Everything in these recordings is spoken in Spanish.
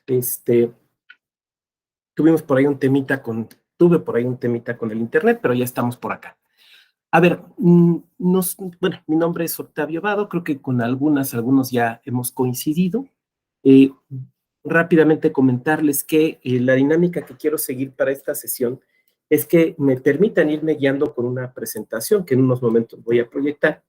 Este, tuve por ahí un temita con el internet, pero ya estamos por acá. A ver, bueno, mi nombre es Octavio Vado, creo que con algunos ya hemos coincidido. Eh, Rápidamente comentarles que la dinámica que quiero seguir para esta sesión es que me permitan irme guiando con una presentación que en unos momentos voy a proyectar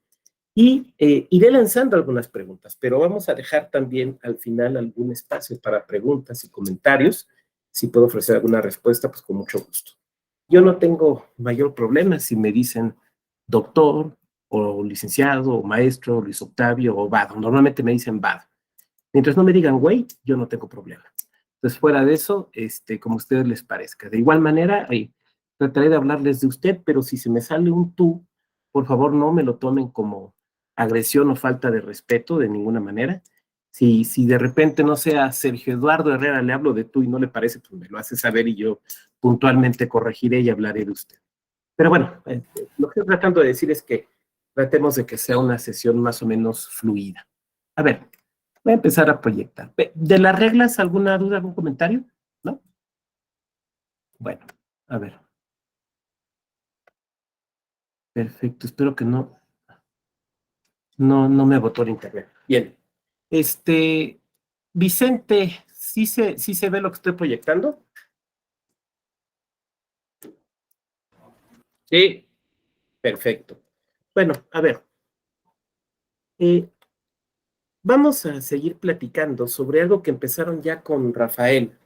y iré lanzando algunas preguntas, pero vamos a dejar también al final algún espacio para preguntas y comentarios. Si puedo ofrecer alguna respuesta, pues con mucho gusto. Yo no tengo mayor problema si me dicen doctor o licenciado o maestro, Luis Octavio o Vado. Normalmente me dicen Vado. Mientras no me digan güey, yo no tengo problema. Entonces, fuera de eso, como a ustedes les parezca. De igual manera, trataré de hablarles de usted, pero si se me sale un tú, por favor no me lo tomen como agresión o falta de respeto de ninguna manera. Si de repente, no sé, a Sergio Eduardo Herrera le hablo de tú y no le parece, pues me lo hace saber y yo puntualmente corregiré y hablaré de usted. Pero bueno, lo que estoy tratando de decir es que tratemos de que sea una sesión más o menos fluida. A ver, voy a empezar a proyectar. ¿De las reglas alguna duda, algún comentario? ¿No? Bueno, a ver. Perfecto, espero que no me botó el internet. Bien. Vicente, ¿sí se ve lo que estoy proyectando? Sí, perfecto. Bueno, a ver. Vamos a seguir platicando sobre algo que empezaron ya con Rafael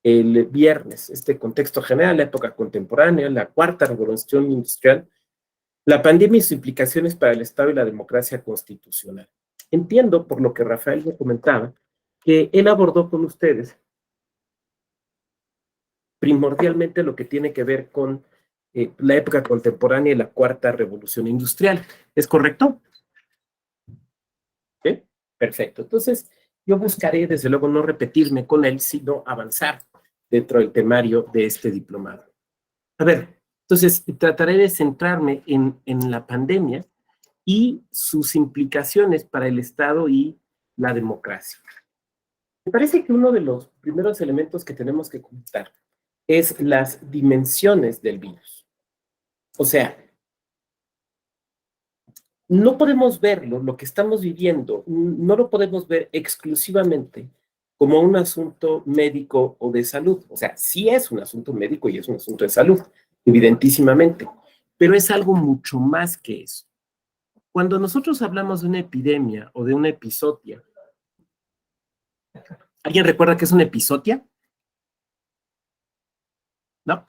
el viernes, este contexto general, la época contemporánea, la cuarta revolución industrial, la pandemia y sus implicaciones para el Estado y la democracia constitucional. Entiendo, por lo que Rafael me comentaba, que él abordó con ustedes primordialmente lo que tiene que ver con la época contemporánea y la cuarta revolución industrial. ¿Es correcto? ¿Sí? Perfecto. Entonces, yo buscaré, desde luego, no repetirme con él, sino avanzar dentro del temario de este diplomado. A ver, entonces trataré de centrarme en la pandemia y sus implicaciones para el Estado y la democracia. Me parece que uno de los primeros elementos que tenemos que comentar es las dimensiones del virus. O sea, no podemos verlo, lo que estamos viviendo, no lo podemos ver exclusivamente como un asunto médico o de salud. O sea, sí es un asunto médico y es un asunto de salud, evidentísimamente, pero es algo mucho más que eso. Cuando nosotros hablamos de una epidemia o de una epizotia, ¿alguien recuerda qué es una epizotia? ¿No?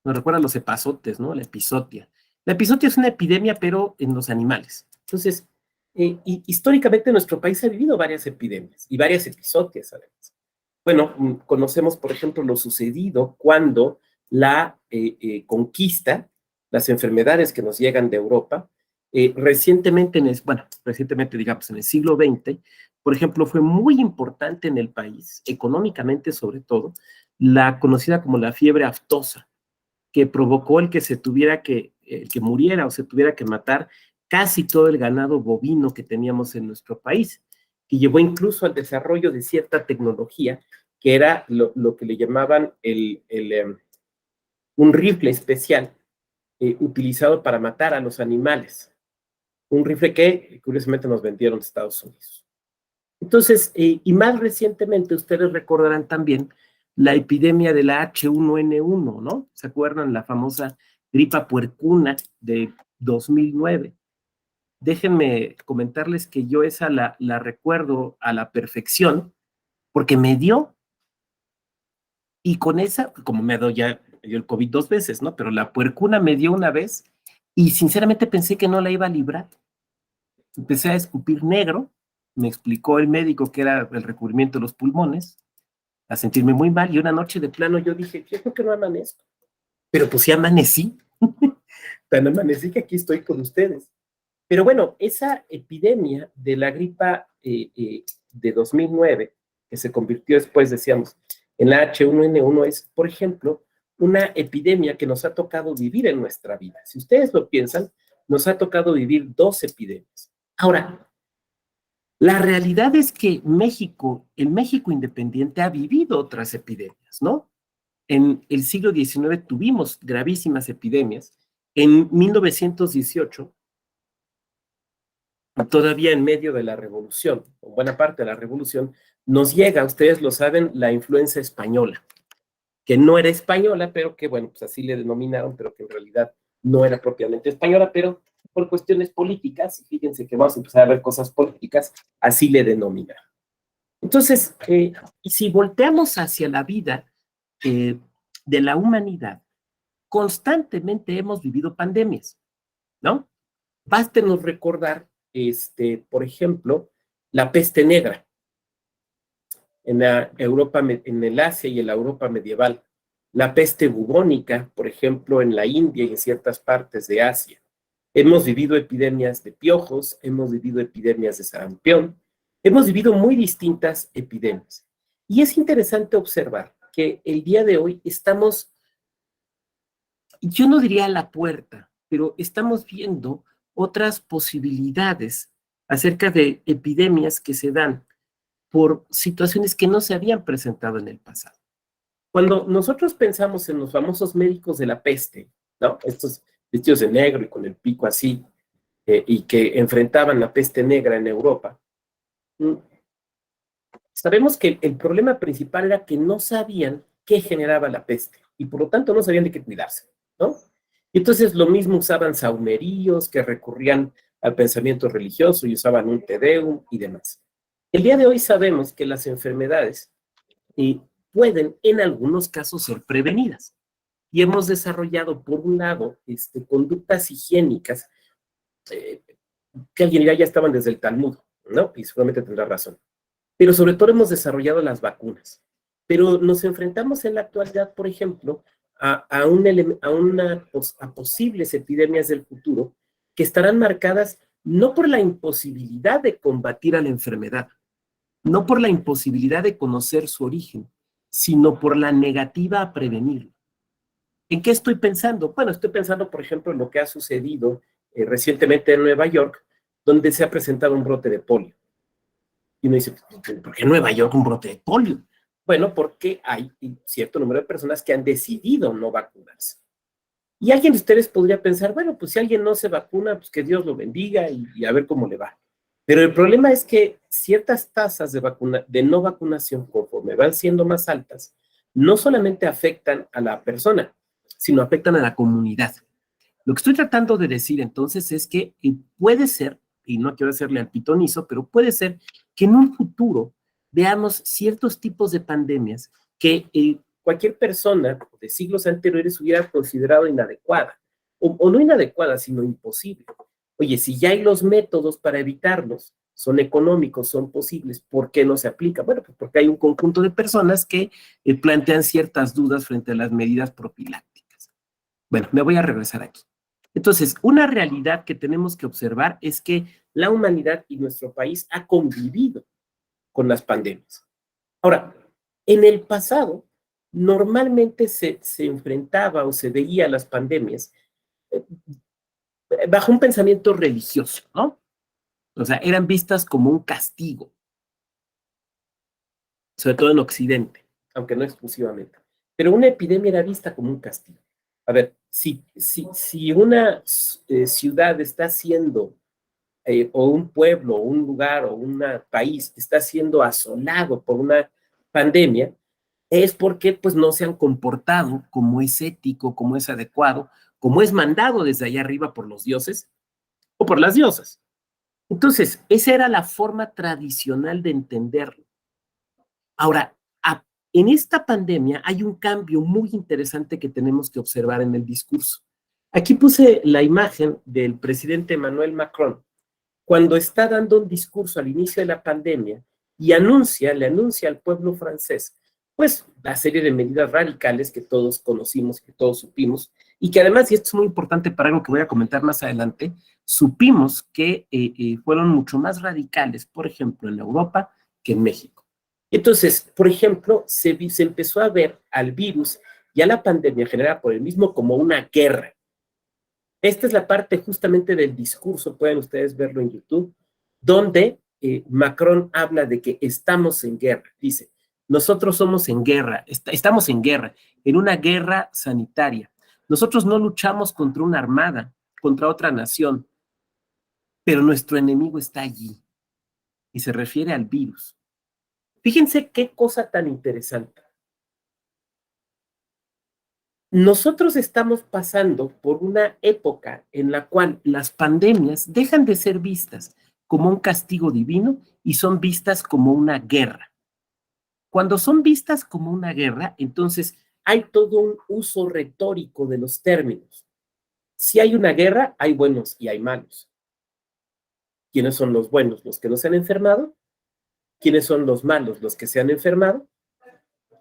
Nos recuerda a los epazotes, ¿no? La epizotia. La epizotia es una epidemia, pero en los animales. Entonces, históricamente nuestro país ha vivido varias epidemias y varias epizotias, además. Bueno, conocemos, por ejemplo, lo sucedido cuando la conquista, las enfermedades que nos llegan de Europa, recientemente, recientemente, digamos, en el siglo XX, por ejemplo, fue muy importante en el país, económicamente sobre todo, la conocida como la fiebre aftosa, que provocó el que muriera o se tuviera que matar casi todo el ganado bovino que teníamos en nuestro país, que llevó incluso al desarrollo de cierta tecnología que era lo que le llamaban un rifle especial utilizado para matar a los animales. Un rifle que curiosamente nos vendieron Estados Unidos. Entonces, y más recientemente, ustedes recordarán también la epidemia de la H1N1, ¿no? ¿Se acuerdan? La famosa gripa puercuna de 2009. Déjenme comentarles que yo esa la recuerdo a la perfección, porque me dio, y con esa, como me dio el COVID 2 veces, ¿no? Pero la puercuna me dio una vez, y sinceramente pensé que no la iba a librar. Empecé a escupir negro, me explicó el médico que era el recubrimiento de los pulmones, a sentirme muy mal, y una noche de plano yo dije, yo creo que no amanezco. Pero pues sí amanecí, tan amanecí que aquí estoy con ustedes. Pero bueno, esa epidemia de la gripa de 2009, que se convirtió después, decíamos, en la H1N1, es, por ejemplo, una epidemia que nos ha tocado vivir en nuestra vida. Si ustedes lo piensan, nos ha tocado vivir 2 epidemias. Ahora, La realidad es que México, el México independiente ha vivido otras epidemias, ¿no? En el siglo XIX tuvimos gravísimas epidemias. En 1918, todavía en medio de la revolución, o buena parte de la revolución, nos llega, ustedes lo saben, la influenza española, que no era española, pero que, bueno, pues así le denominaron, pero que en realidad no era propiamente española, pero por cuestiones políticas, y fíjense que vamos a empezar a ver cosas políticas, así le denominan. Entonces, y si volteamos hacia la vida eh, de la humanidad, constantemente hemos vivido pandemias, ¿no? Bástenos recordar, por ejemplo, la peste negra en la Europa, en el Asia y en la Europa medieval, la peste bubónica, por ejemplo, en la India y en ciertas partes de Asia. Hemos vivido epidemias de piojos, hemos vivido epidemias de sarampión, hemos vivido muy distintas epidemias. Y es interesante observar que el día de hoy estamos, yo no diría a la puerta, pero estamos viendo otras posibilidades acerca de epidemias que se dan por situaciones que no se habían presentado en el pasado. Cuando nosotros pensamos en los famosos médicos de la peste, ¿no? Estos vestidos de negro y con el pico así, y que enfrentaban la peste negra en Europa, sabemos que el problema principal era que no sabían qué generaba la peste y por lo tanto no sabían de qué cuidarse, ¿no? Y entonces lo mismo usaban saumeríos que recurrían al pensamiento religioso y usaban un te deum y demás. El día de hoy sabemos que las enfermedades eh, pueden en algunos casos ser prevenidas y hemos desarrollado, por un lado, conductas higiénicas eh, que alguien dirá ya estaban desde el Talmud, ¿no? Y seguramente tendrá razón. Pero sobre todo hemos desarrollado las vacunas. Pero nos enfrentamos en la actualidad, por ejemplo, a posibles epidemias del futuro que estarán marcadas no por la imposibilidad de combatir a la enfermedad, no por la imposibilidad de conocer su origen, sino por la negativa a prevenirlo. ¿En qué estoy pensando? Bueno, estoy pensando, por ejemplo, en lo que ha sucedido recientemente en Nueva York, donde se ha presentado un brote de polio. Y uno dice, ¿por qué en Nueva York un brote de polio? Bueno, porque hay cierto número de personas que han decidido no vacunarse. Y alguien de ustedes podría pensar, bueno, pues si alguien no se vacuna, pues que Dios lo bendiga y a ver cómo le va. Pero el problema es que ciertas tasas de no vacunación, conforme van siendo más altas, no solamente afectan a la persona, sino afectan a la comunidad. Lo que estoy tratando de decir entonces es que puede ser, y no quiero hacerle al pitonizo, pero puede ser que en un futuro veamos ciertos tipos de pandemias que cualquier persona de siglos anteriores hubiera considerado inadecuada, o no inadecuada, sino imposible. Oye, si ya hay los métodos para evitarlos, son económicos, son posibles, ¿por qué no se aplica? Bueno, pues porque hay un conjunto de personas que plantean ciertas dudas frente a las medidas profilácticas. Bueno, me voy a regresar aquí. Entonces, una realidad que tenemos que observar es que la humanidad y nuestro país ha convivido con las pandemias. Ahora, en el pasado, normalmente se enfrentaba o se veía las pandemias eh, bajo un pensamiento religioso, ¿no? O sea, eran vistas como un castigo, sobre todo en Occidente, aunque no exclusivamente. Pero una epidemia era vista como un castigo. A ver, si una ciudad está siendo o un pueblo, o un lugar, o un país está siendo asolado por una pandemia, es porque pues no se han comportado como es ético, como es adecuado, como es mandado desde allá arriba por los dioses o por las diosas. Entonces, esa era la forma tradicional de entenderlo. Ahora, en esta pandemia hay un cambio muy interesante que tenemos que observar en el discurso. Aquí puse la imagen del presidente Emmanuel Macron, cuando está dando un discurso al inicio de la pandemia y le anuncia al pueblo francés, pues la serie de medidas radicales que todos conocimos, que todos supimos, y que además, y esto es muy importante para algo que voy a comentar más adelante, supimos que fueron mucho más radicales, por ejemplo, en Europa que en México. Entonces, por ejemplo, se empezó a ver al virus y a la pandemia generada por el mismo como una guerra. Esta es la parte justamente del discurso, pueden ustedes verlo en YouTube, donde Macron habla de que estamos en guerra, dice, nosotros somos en guerra, estamos en una guerra sanitaria. Nosotros no luchamos contra una armada, contra otra nación, pero nuestro enemigo está allí y se refiere al virus. Fíjense qué cosa tan interesante. Nosotros estamos pasando por una época en la cual las pandemias dejan de ser vistas como un castigo divino y son vistas como una guerra. Cuando son vistas como una guerra, entonces hay todo un uso retórico de los términos. Si hay una guerra, hay buenos y hay malos. ¿Quiénes son los buenos? Los que no se han enfermado. ¿Quiénes son los malos? Los que se han enfermado.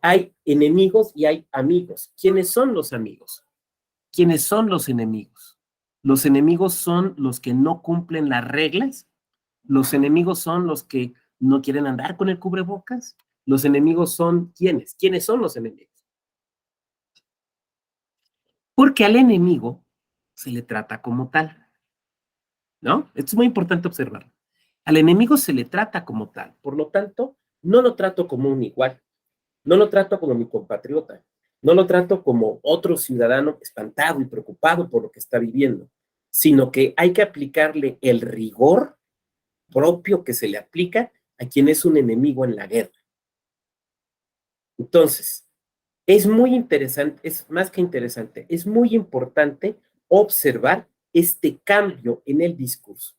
Hay enemigos y hay amigos. ¿Quiénes son los amigos? ¿Quiénes son los enemigos? Los enemigos son los que no cumplen las reglas. Los enemigos son los que no quieren andar con el cubrebocas. Los enemigos son ¿quiénes? ¿Quiénes son los enemigos? Porque al enemigo se le trata como tal, ¿no? Esto es muy importante observarlo. Al enemigo se le trata como tal. Por lo tanto, no lo trato como un igual. No lo trato como mi compatriota. No lo trato como otro ciudadano espantado y preocupado por lo que está viviendo, sino que hay que aplicarle el rigor propio que se le aplica a quien es un enemigo en la guerra. Entonces, es muy interesante, es más que interesante, es muy importante observar este cambio en el discurso.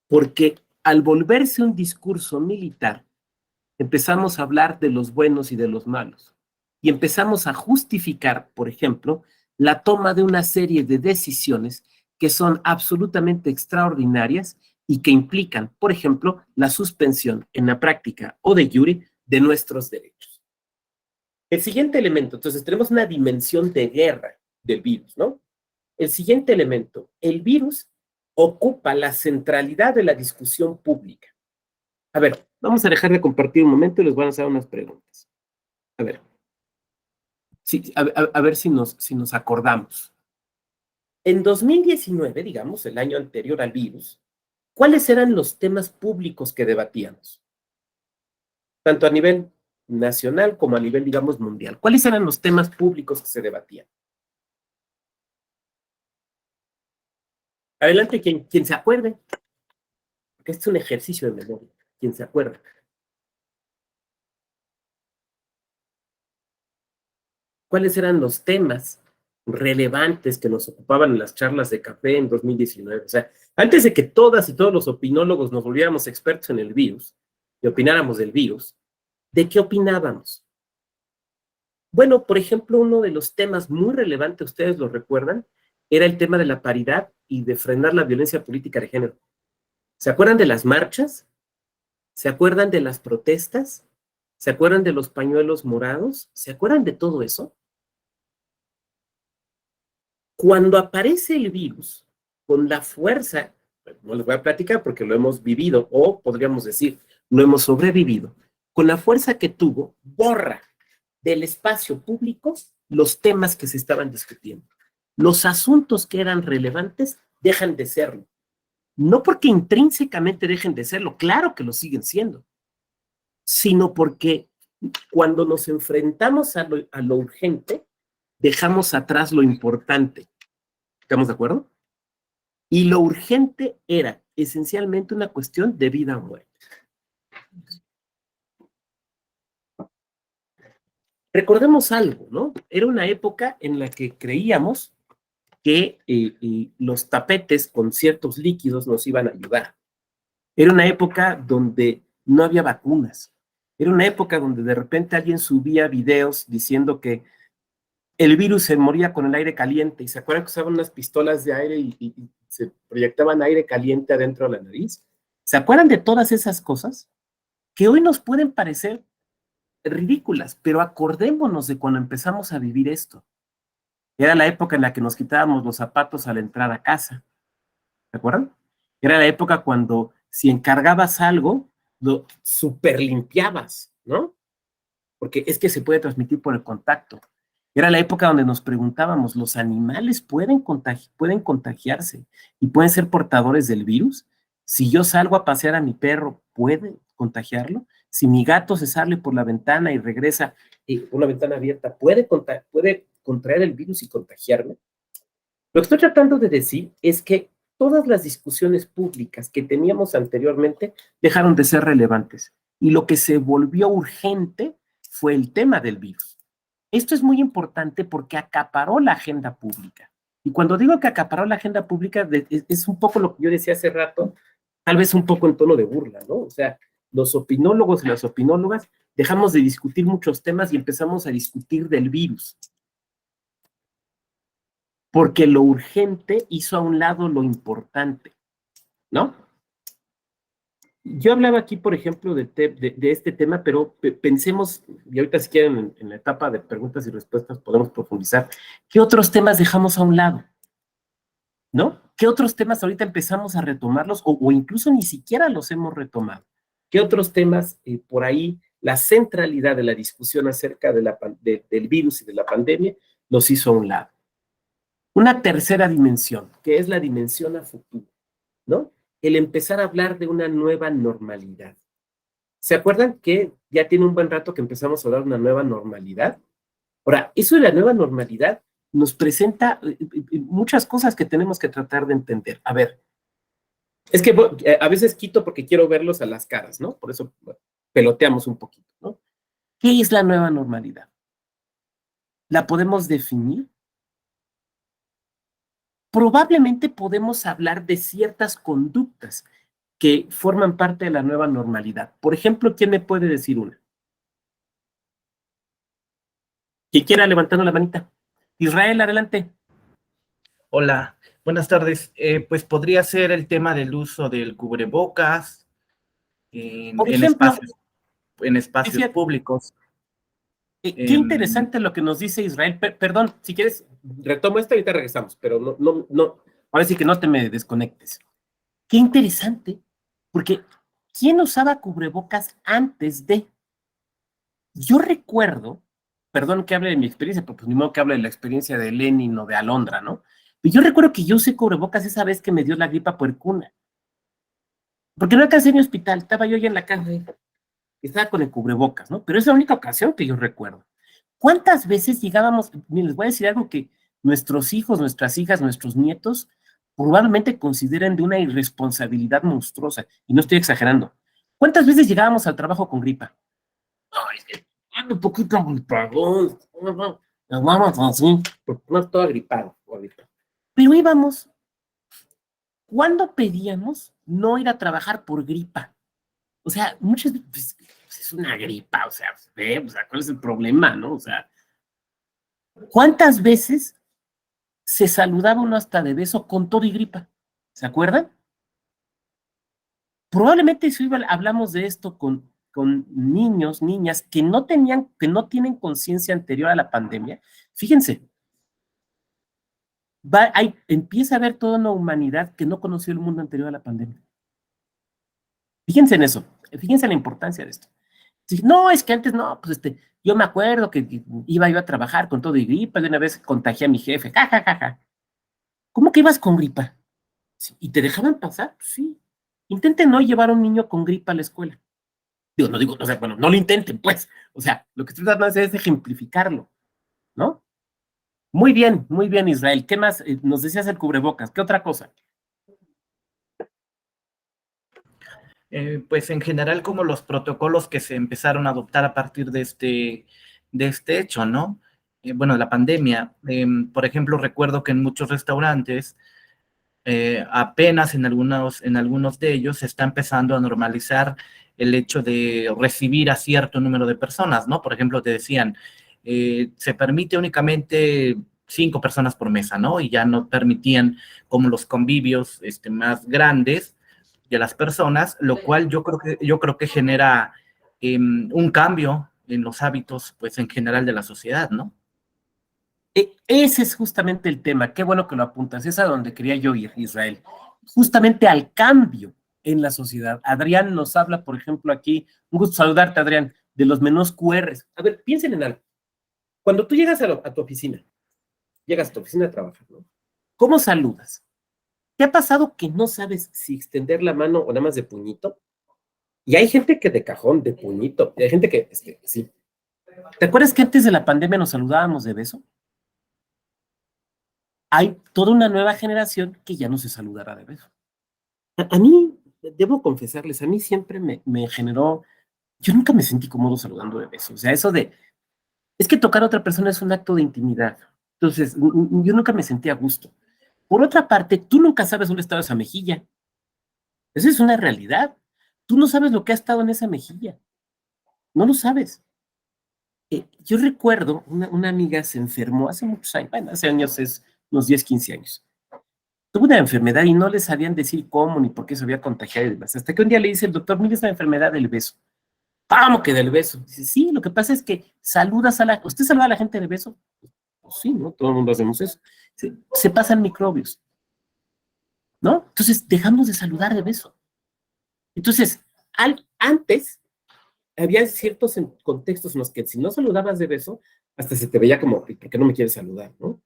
Porque al volverse un discurso militar, empezamos a hablar de los buenos y de los malos. Y empezamos a justificar, por ejemplo, la toma de una serie de decisiones que son absolutamente extraordinarias y que implican, por ejemplo, la suspensión en la práctica o de jure de nuestros derechos. El siguiente elemento, entonces tenemos una dimensión de guerra del virus, ¿no? El siguiente elemento, el virus ocupa la centralidad de la discusión pública. A ver, vamos a dejar de compartir un momento y les voy a hacer unas preguntas. A ver, sí, a ver si nos acordamos. En 2019, digamos, el año anterior al virus, ¿cuáles eran los temas públicos que debatíamos? Tanto a nivel nacional como a nivel, digamos, mundial. ¿Cuáles eran los temas públicos que se debatían? Adelante, quien se acuerde, porque este es un ejercicio de memoria. Quien se acuerde. ¿Cuáles eran los temas relevantes que nos ocupaban en las charlas de café en 2019? O sea, antes de que todas y todos los opinólogos nos volviéramos expertos en el virus y opináramos del virus, ¿de qué opinábamos? Bueno, por ejemplo, uno de los temas muy relevantes, ustedes lo recuerdan, era el tema de la paridad y de frenar la violencia política de género. ¿Se acuerdan de las marchas? ¿Se acuerdan de las protestas? ¿Se acuerdan de los pañuelos morados? ¿Se acuerdan de todo eso? Cuando aparece el virus con la fuerza, no les voy a platicar porque lo hemos vivido, o podríamos decir, lo hemos sobrevivido, con la fuerza que tuvo, borra del espacio público los temas que se estaban discutiendo. Los asuntos que eran relevantes dejan de serlo. No porque intrínsecamente dejen de serlo, claro que lo siguen siendo, sino porque cuando nos enfrentamos a lo urgente, dejamos atrás lo importante. ¿Estamos de acuerdo? Y lo urgente era esencialmente una cuestión de vida o muerte. Recordemos algo, ¿no? Era una época en la que creíamos que los tapetes con ciertos líquidos nos iban a ayudar. Era una época donde no había vacunas. Era una época donde de repente alguien subía videos diciendo que el virus se moría con el aire caliente y se acuerdan que usaban unas pistolas de aire y se proyectaban aire caliente adentro de la nariz. ¿Se acuerdan de todas esas cosas? Que hoy nos pueden parecer ridículas, pero acordémonos de cuando empezamos a vivir esto. Era la época en la que nos quitábamos los zapatos al entrar a casa. ¿Se acuerdan? Era la época cuando si encargabas algo, lo super limpiabas, ¿no? Porque es que se puede transmitir por el contacto. Era la época donde nos preguntábamos, ¿los animales pueden contagiarse y pueden ser portadores del virus? Si yo salgo a pasear a mi perro, ¿puede contagiarlo? Si mi gato se sale por la ventana y regresa por una ventana abierta, ¿puede contraer el virus y contagiarme? Lo que estoy tratando de decir es que todas las discusiones públicas que teníamos anteriormente dejaron de ser relevantes y lo que se volvió urgente fue el tema del virus. Esto es muy importante porque acaparó la agenda pública. Y cuando digo que acaparó la agenda pública, es un poco lo que yo decía hace rato, tal vez un poco en tono de burla, ¿no? O sea, los opinólogos y las opinólogas dejamos de discutir muchos temas y empezamos a discutir del virus, porque lo urgente hizo a un lado lo importante, ¿no? Yo hablaba aquí, por ejemplo, de este tema, pero pensemos, y ahorita si quieren en la etapa de preguntas y respuestas podemos profundizar, ¿qué otros temas dejamos a un lado? ¿No? ¿Qué otros temas ahorita empezamos a retomarlos o incluso ni siquiera los hemos retomado? ¿Qué otros temas por ahí, la centralidad de la discusión acerca del virus y de la pandemia los hizo a un lado? Una tercera dimensión, que es la dimensión a futuro, ¿no? El empezar a hablar de una nueva normalidad. ¿Se acuerdan que ya tiene un buen rato que empezamos a hablar de una nueva normalidad? Ahora, eso de la nueva normalidad nos presenta muchas cosas que tenemos que tratar de entender. A ver, es que a veces quito porque quiero verlos a las caras, ¿no? Por eso peloteamos un poquito, ¿no? ¿Qué es la nueva normalidad? ¿La podemos definir? Probablemente podemos hablar de ciertas conductas que forman parte de la nueva normalidad. Por ejemplo, ¿quién me puede decir una? ¿Quién quiera levantando la manita? Israel, adelante. Hola, buenas tardes. Pues podría ser el tema del uso del cubrebocas Por ejemplo, en espacios decía, públicos. qué Em, interesante lo que nos dice Israel. Perdón, si quieres, retomo esto y ahorita regresamos, pero no, ahora sí que no te me desconectes. Qué interesante, porque ¿quién usaba cubrebocas antes de? Yo recuerdo, perdón que hable de mi experiencia, porque pues ni modo que hable de la experiencia de Lenin o de Alondra, ¿no? Pero yo recuerdo que yo usé cubrebocas esa vez que me dio la gripa puercuna, porque no alcancé en mi hospital, estaba yo ya en la casa, estaba con el cubrebocas, ¿no? Pero es la única ocasión que yo recuerdo. ¿Cuántas veces llegábamos? Miren, les voy a decir algo que nuestros hijos, nuestras hijas, nuestros nietos probablemente consideren de una irresponsabilidad monstruosa, y no estoy exagerando. ¿Cuántas veces llegábamos al trabajo con gripa? Ay, es que ando un poquito gripadón, nos vamos así, porque no estoy agripado ahorita. Pero íbamos, ¿cuándo pedíamos no ir a trabajar por gripa? O sea, muchas veces pues, es una gripa, o sea, o sea, ¿cuál es el problema, no? O sea, ¿cuántas veces se saludaba uno hasta de beso con todo y gripa? ¿Se acuerdan? Probablemente si hablamos de esto con niños, niñas que no tienen conciencia anterior a la pandemia, fíjense, empieza a haber toda una humanidad que no conoció el mundo anterior a la pandemia. Fíjense en eso, fíjense en la importancia de esto. Sí, no, es que antes no, pues yo me acuerdo que iba yo a trabajar con todo y gripa, de una vez contagié a mi jefe, ja, ja, ja, ja. ¿Cómo que ibas con gripa? Sí, ¿y te dejaban pasar? Sí. Intenten no llevar a un niño con gripa a la escuela. Digo, no digo, o sea, bueno, no lo intenten, pues. O sea, lo que estoy tratando de hacer es ejemplificarlo, ¿no? Muy bien, Israel. ¿Qué más? Nos decías el cubrebocas. ¿Qué otra cosa? pues en general como los protocolos que se empezaron a adoptar a partir de este hecho, ¿no? Bueno, la pandemia. Por ejemplo, recuerdo que en muchos restaurantes apenas en algunos de ellos se está empezando a normalizar el hecho de recibir a cierto número de personas, ¿no? Por ejemplo, te decían, se permite únicamente 5 personas por mesa, ¿no? Y ya no permitían como los convivios más grandes de las personas, lo cual yo creo que genera un cambio en los hábitos, pues en general de la sociedad, ¿no? Ese es justamente el tema. Qué bueno que lo apuntas. Es a donde quería yo ir, Israel. Justamente al cambio en la sociedad. Adrián nos habla, por ejemplo, aquí. Un gusto saludarte, Adrián, de los menús QRs. A ver, piensen en algo. Cuando tú llegas a tu oficina, llegas a tu oficina a trabajar, ¿no? ¿Cómo saludas? ¿Te ha pasado que no sabes si extender la mano o nada más de puñito? Y hay gente que de cajón, de puñito, y hay gente que, sí. ¿Te acuerdas que antes de la pandemia nos saludábamos de beso? Hay toda una nueva generación que ya no se saludará de beso. A mí, debo confesarles, a mí siempre me generó, yo nunca me sentí cómodo saludando de beso. O sea, eso de, es que tocar a otra persona es un acto de intimidad. Entonces, yo nunca me sentí a gusto. Por otra parte, tú nunca sabes dónde estaba esa mejilla. Esa es una realidad. Tú no sabes lo que ha estado en esa mejilla. No lo sabes. Yo recuerdo, una amiga se enfermó hace muchos años, bueno, hace años es unos 10, 15 años. Tuvo una enfermedad y no le sabían decir cómo ni por qué se había contagiado y demás. Hasta que un día le dice el doctor, mire, es la enfermedad del beso. ¿Cómo que del beso? Dice, sí, lo que pasa es que ¿usted saluda a la gente del beso? Pues sí, ¿no? Todo el mundo hacemos eso. Se pasan microbios, ¿no? Entonces, dejamos de saludar de beso. Entonces, antes, había ciertos contextos en los que si no saludabas de beso, hasta se te veía como, ¿por qué no me quieres saludar, no?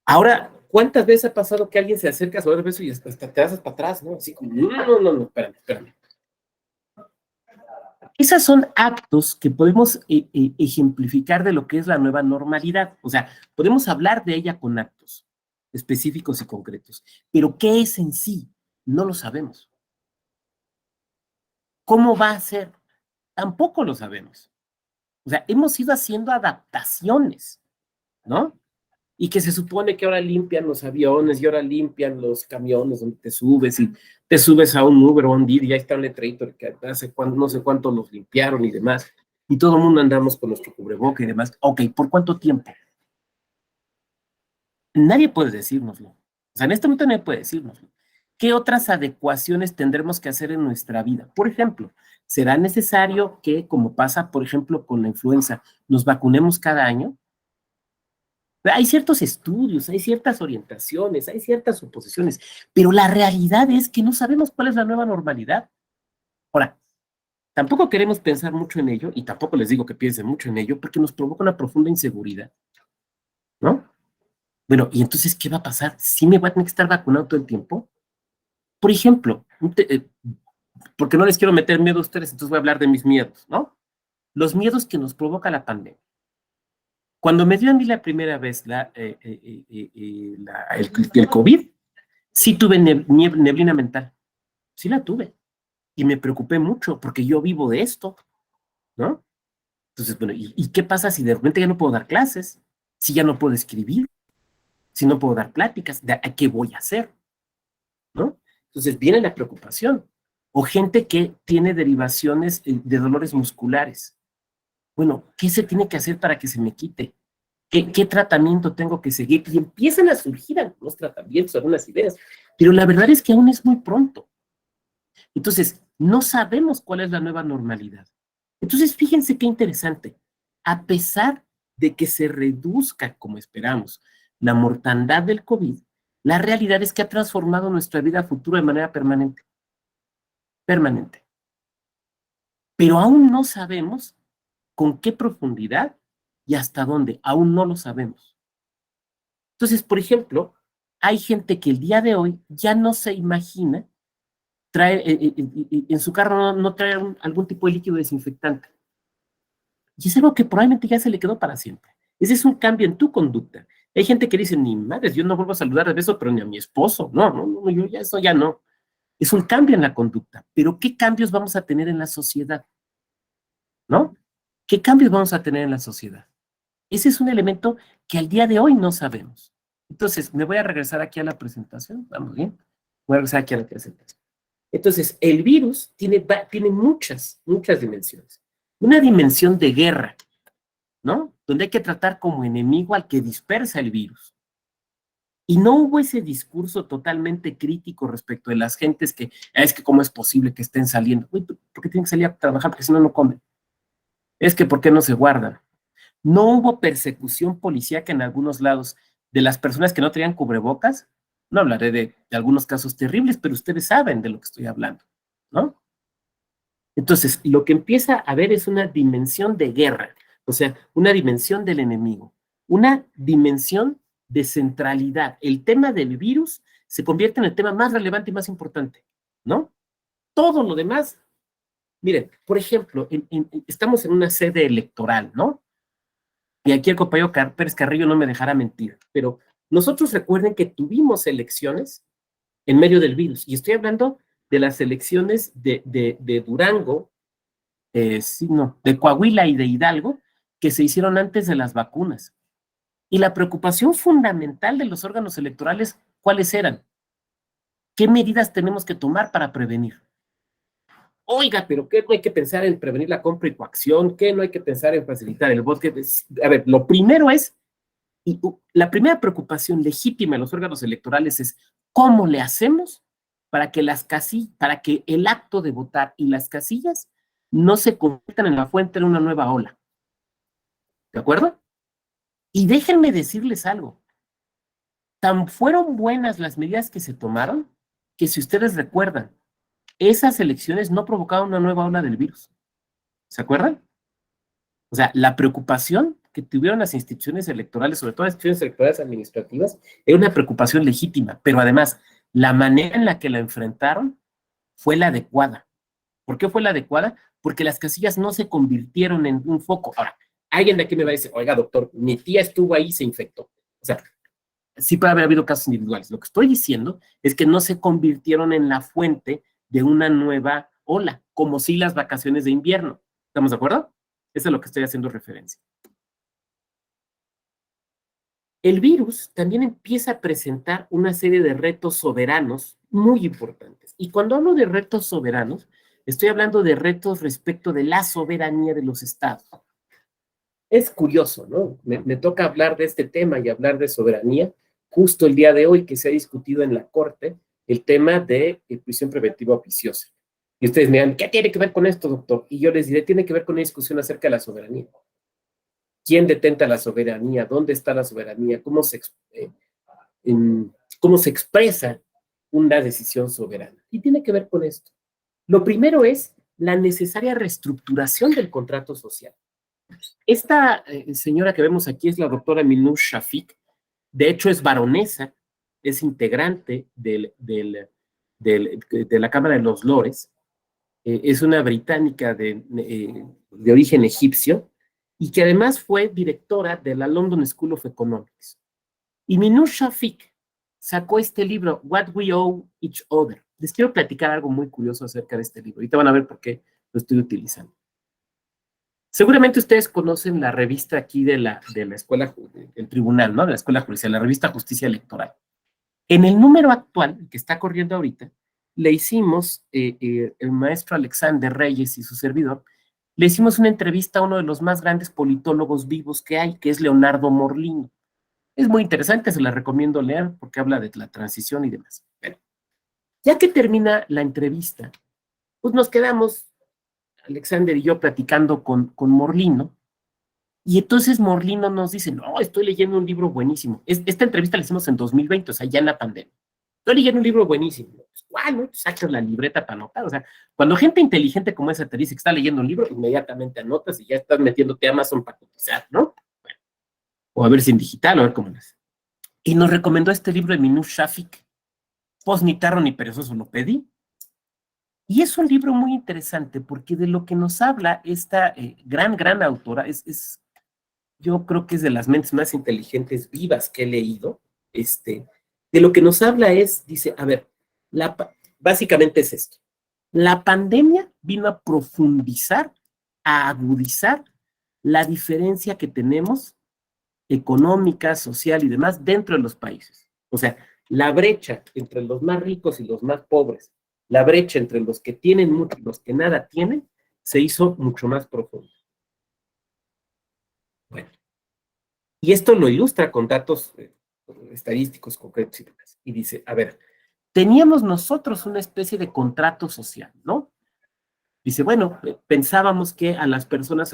Ahora, ¿cuántas veces ha pasado que alguien se acerca a saludar de beso y hasta te haces para atrás, ¿no? Así como, no, espérame, espérame. Esos son actos que podemos ejemplificar de lo que es la nueva normalidad. O sea, podemos hablar de ella con actos específicos y concretos, pero ¿qué es en sí? No lo sabemos. ¿Cómo va a ser? Tampoco lo sabemos. O sea, hemos ido haciendo adaptaciones, ¿no? Y que se supone que ahora limpian los aviones y ahora limpian los camiones donde te subes y te subes a un Uber o a un Didi, y ahí está un letrero que hace no sé cuánto los limpiaron y demás. Y todo el mundo andamos con nuestro cubreboca y demás. Ok, ¿por cuánto tiempo? Nadie puede decírnoslo. O sea, en este momento nadie puede decírnoslo. ¿Qué otras adecuaciones tendremos que hacer en nuestra vida? Por ejemplo, ¿será necesario que, como pasa, por ejemplo, con la influenza, nos vacunemos cada año? Hay ciertos estudios, hay ciertas orientaciones, hay ciertas suposiciones, pero la realidad es que no sabemos cuál es la nueva normalidad. Ahora, tampoco queremos pensar mucho en ello y tampoco les digo que piensen mucho en ello porque nos provoca una profunda inseguridad, ¿no? Bueno, y entonces, ¿qué va a pasar? ¿Sí me voy a tener que estar vacunado todo el tiempo? Por ejemplo, porque no les quiero meter miedo a ustedes, entonces voy a hablar de mis miedos, ¿no? Los miedos que nos provoca la pandemia. Cuando me dio a mí la primera vez el COVID, sí tuve neblina mental, sí la tuve, y me preocupé mucho porque yo vivo de esto, ¿no? Entonces, bueno, ¿y qué pasa si de repente ya no puedo dar clases? Si ya no puedo escribir, si no puedo dar pláticas, ¿qué voy a hacer? ¿No? Entonces viene la preocupación. O gente que tiene derivaciones de dolores musculares. Bueno, ¿qué se tiene que hacer para que se me quite? ¿Qué tratamiento tengo que seguir? Y empiezan a surgir algunos tratamientos, algunas ideas, pero la verdad es que aún es muy pronto. Entonces, no sabemos cuál es la nueva normalidad. Entonces, fíjense qué interesante. A pesar de que se reduzca, como esperamos, la mortandad del COVID, la realidad es que ha transformado nuestra vida futura de manera permanente. Permanente. Pero aún no sabemos con qué profundidad y hasta dónde. Aún no lo sabemos. Entonces, por ejemplo, hay gente que el día de hoy ya no se imagina traer, en su carro no traer algún tipo de líquido desinfectante. Y es algo que probablemente ya se le quedó para siempre. Ese es un cambio en tu conducta. Hay gente que dice, ni madres, yo no vuelvo a saludar de beso, pero ni a mi esposo. No, yo ya eso ya no. Es un cambio en la conducta. Pero ¿qué cambios vamos a tener en la sociedad? ¿No? ¿Qué cambios vamos a tener en la sociedad? Ese es un elemento que al día de hoy no sabemos. Entonces, me voy a regresar aquí a la presentación. ¿Vamos bien? Voy a regresar aquí a la presentación. Entonces, el virus tiene muchas dimensiones. Una dimensión de guerra, ¿no? Donde hay que tratar como enemigo al que dispersa el virus. Y no hubo ese discurso totalmente crítico respecto de las gentes que, es que cómo es posible que estén saliendo. Uy, ¿por qué tienen que salir a trabajar? Porque si no, no comen. Es que ¿por qué no se guardan? No hubo persecución policíaca en algunos lados de las personas que no tenían cubrebocas. No hablaré de algunos casos terribles, pero ustedes saben de lo que estoy hablando, ¿no? Entonces, lo que empieza a haber es una dimensión de guerra, o sea, una dimensión del enemigo, una dimensión de centralidad. El tema del virus se convierte en el tema más relevante y más importante, ¿no? Todo lo demás, miren, por ejemplo, estamos en una sede electoral, ¿no? Y aquí el compañero Pérez Carrillo no me dejará mentir, pero nosotros recuerden que tuvimos elecciones en medio del virus, y estoy hablando de las elecciones de Durango, sí, no, de Coahuila y de Hidalgo, que se hicieron antes de las vacunas. Y la preocupación fundamental de los órganos electorales, ¿cuáles eran? ¿Qué medidas tenemos que tomar para prevenir? Oiga, pero ¿qué no hay que pensar en prevenir la compra y coacción? ¿Qué no hay que pensar en facilitar el voto? A ver, lo primero es, y la primera preocupación legítima de los órganos electorales es cómo le hacemos para que para que el acto de votar y las casillas no se conviertan en la fuente de una nueva ola. ¿De acuerdo? Y déjenme decirles algo. Tan fueron buenas las medidas que se tomaron que, si ustedes recuerdan, esas elecciones no provocaron una nueva ola del virus. ¿Se acuerdan? O sea, la preocupación que tuvieron las instituciones electorales, sobre todo las instituciones electorales administrativas, era una preocupación legítima, pero además, la manera en la que la enfrentaron fue la adecuada. ¿Por qué fue la adecuada? Porque las casillas no se convirtieron en un foco. Ahora, alguien de aquí me va a decir, oiga, doctor, mi tía estuvo ahí y se infectó. O sea, sí puede haber habido casos individuales. Lo que estoy diciendo es que no se convirtieron en la fuente de una nueva ola, como si las vacaciones de invierno. ¿Estamos de acuerdo? Eso es lo que estoy haciendo referencia. El virus también empieza a presentar una serie de retos soberanos muy importantes. Y cuando hablo de retos soberanos, estoy hablando de retos respecto de la soberanía de los estados. Es curioso, ¿no? Me toca hablar de este tema y hablar de soberanía justo el día de hoy que se ha discutido en la Corte el tema de prisión preventiva oficiosa. Y ustedes me dirán, ¿qué tiene que ver con esto, doctor? Y yo les diré, tiene que ver con una discusión acerca de la soberanía. ¿Quién detenta la soberanía? ¿Dónde está la soberanía? ¿Cómo se expresa una decisión soberana? Y tiene que ver con esto. Lo primero es la necesaria reestructuración del contrato social. Esta señora que vemos aquí es la doctora Minouche Shafik. De hecho, es baronesa, es integrante de la Cámara de los Lores. Es una británica de origen egipcio y que además fue directora de la London School of Economics. Y Minouche Shafik sacó este libro, What We Owe Each Other. Les quiero platicar algo muy curioso acerca de este libro. Ahorita van a ver por qué lo estoy utilizando. Seguramente ustedes conocen la revista aquí de la escuela, el tribunal, ¿no? De la escuela judicial, la revista Justicia Electoral. En el número actual, que está corriendo ahorita, le hicimos, el maestro Alexander Reyes y su servidor, le hicimos una entrevista a uno de los más grandes politólogos vivos que hay, que es Leonardo Morlino. Es muy interesante, se la recomiendo leer porque habla de la transición y demás. Pero, ya que termina la entrevista, pues nos quedamos, Alexander y yo, platicando con Morlino, y entonces Morlino nos dice, no, estoy leyendo un libro buenísimo. Esta entrevista la hicimos en 2020, o sea, ya en la pandemia. Estoy leyendo un libro buenísimo. Pues, bueno, sacas la libreta para anotar. O sea, cuando gente inteligente como esa te dice que está leyendo un libro, inmediatamente anotas y ya estás metiéndote a Amazon para cotizar, ¿no? Bueno, o a ver si en digital, o a ver cómo es. Y nos recomendó este libro de Minouche Shafik, Pues ni tarro ni perezoso lo pedí. Y es un libro muy interesante porque de lo que nos habla esta gran autora yo creo que es de las mentes más inteligentes vivas que he leído. De lo que nos habla dice, a ver, básicamente es esto. La pandemia vino a profundizar, a agudizar la diferencia que tenemos económica, social y demás dentro de los países. O sea, la brecha entre los más ricos y los más pobres, la brecha entre los que tienen mucho y los que nada tienen, se hizo mucho más profunda. Bueno, y esto lo ilustra con datos estadísticos concretos y demás. Y dice, a ver, teníamos nosotros una especie de contrato social, ¿no? Dice, bueno, pensábamos que a las personas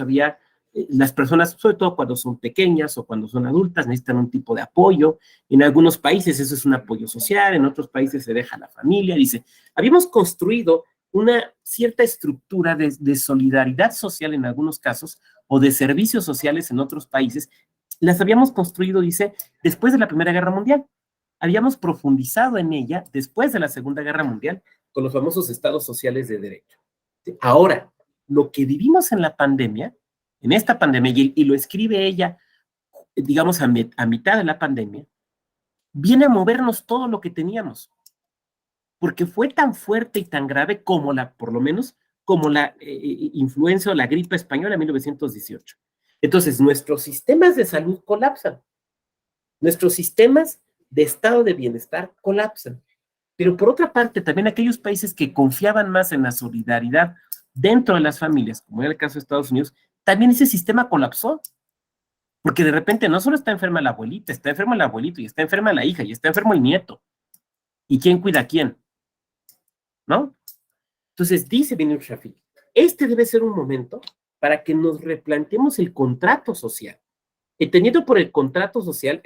las personas, sobre todo cuando son pequeñas o cuando son adultas, necesitan un tipo de apoyo. En algunos países eso es un apoyo social, en otros países se deja a la familia. Dice, habíamos construido una cierta estructura de solidaridad social en algunos casos o de servicios sociales en otros países. Las habíamos construido, dice, después de la Primera Guerra Mundial. habíamos profundizado en ella después de la Segunda Guerra Mundial con los famosos estados sociales de derecho. Ahora, lo que vivimos en la pandemia, en esta pandemia, y lo escribe ella, digamos, a mitad de la pandemia, viene a movernos todo lo que teníamos, porque fue tan fuerte y tan grave como por lo menos, como la influenza o la gripe española en 1918. Entonces, nuestros sistemas de salud colapsan, nuestros sistemas de estado de bienestar colapsan. Pero por otra parte, también aquellos países que confiaban más en la solidaridad dentro de las familias, como era el caso de Estados Unidos, también ese sistema colapsó. Porque de repente no solo está enferma la abuelita, está enfermo el abuelito, y está enferma la hija, y está enfermo el nieto. ¿Y quién cuida a quién? ¿No? Entonces dice Benir Shafik, este debe ser un momento para que nos replanteemos el contrato social. Entendiendo por el contrato social,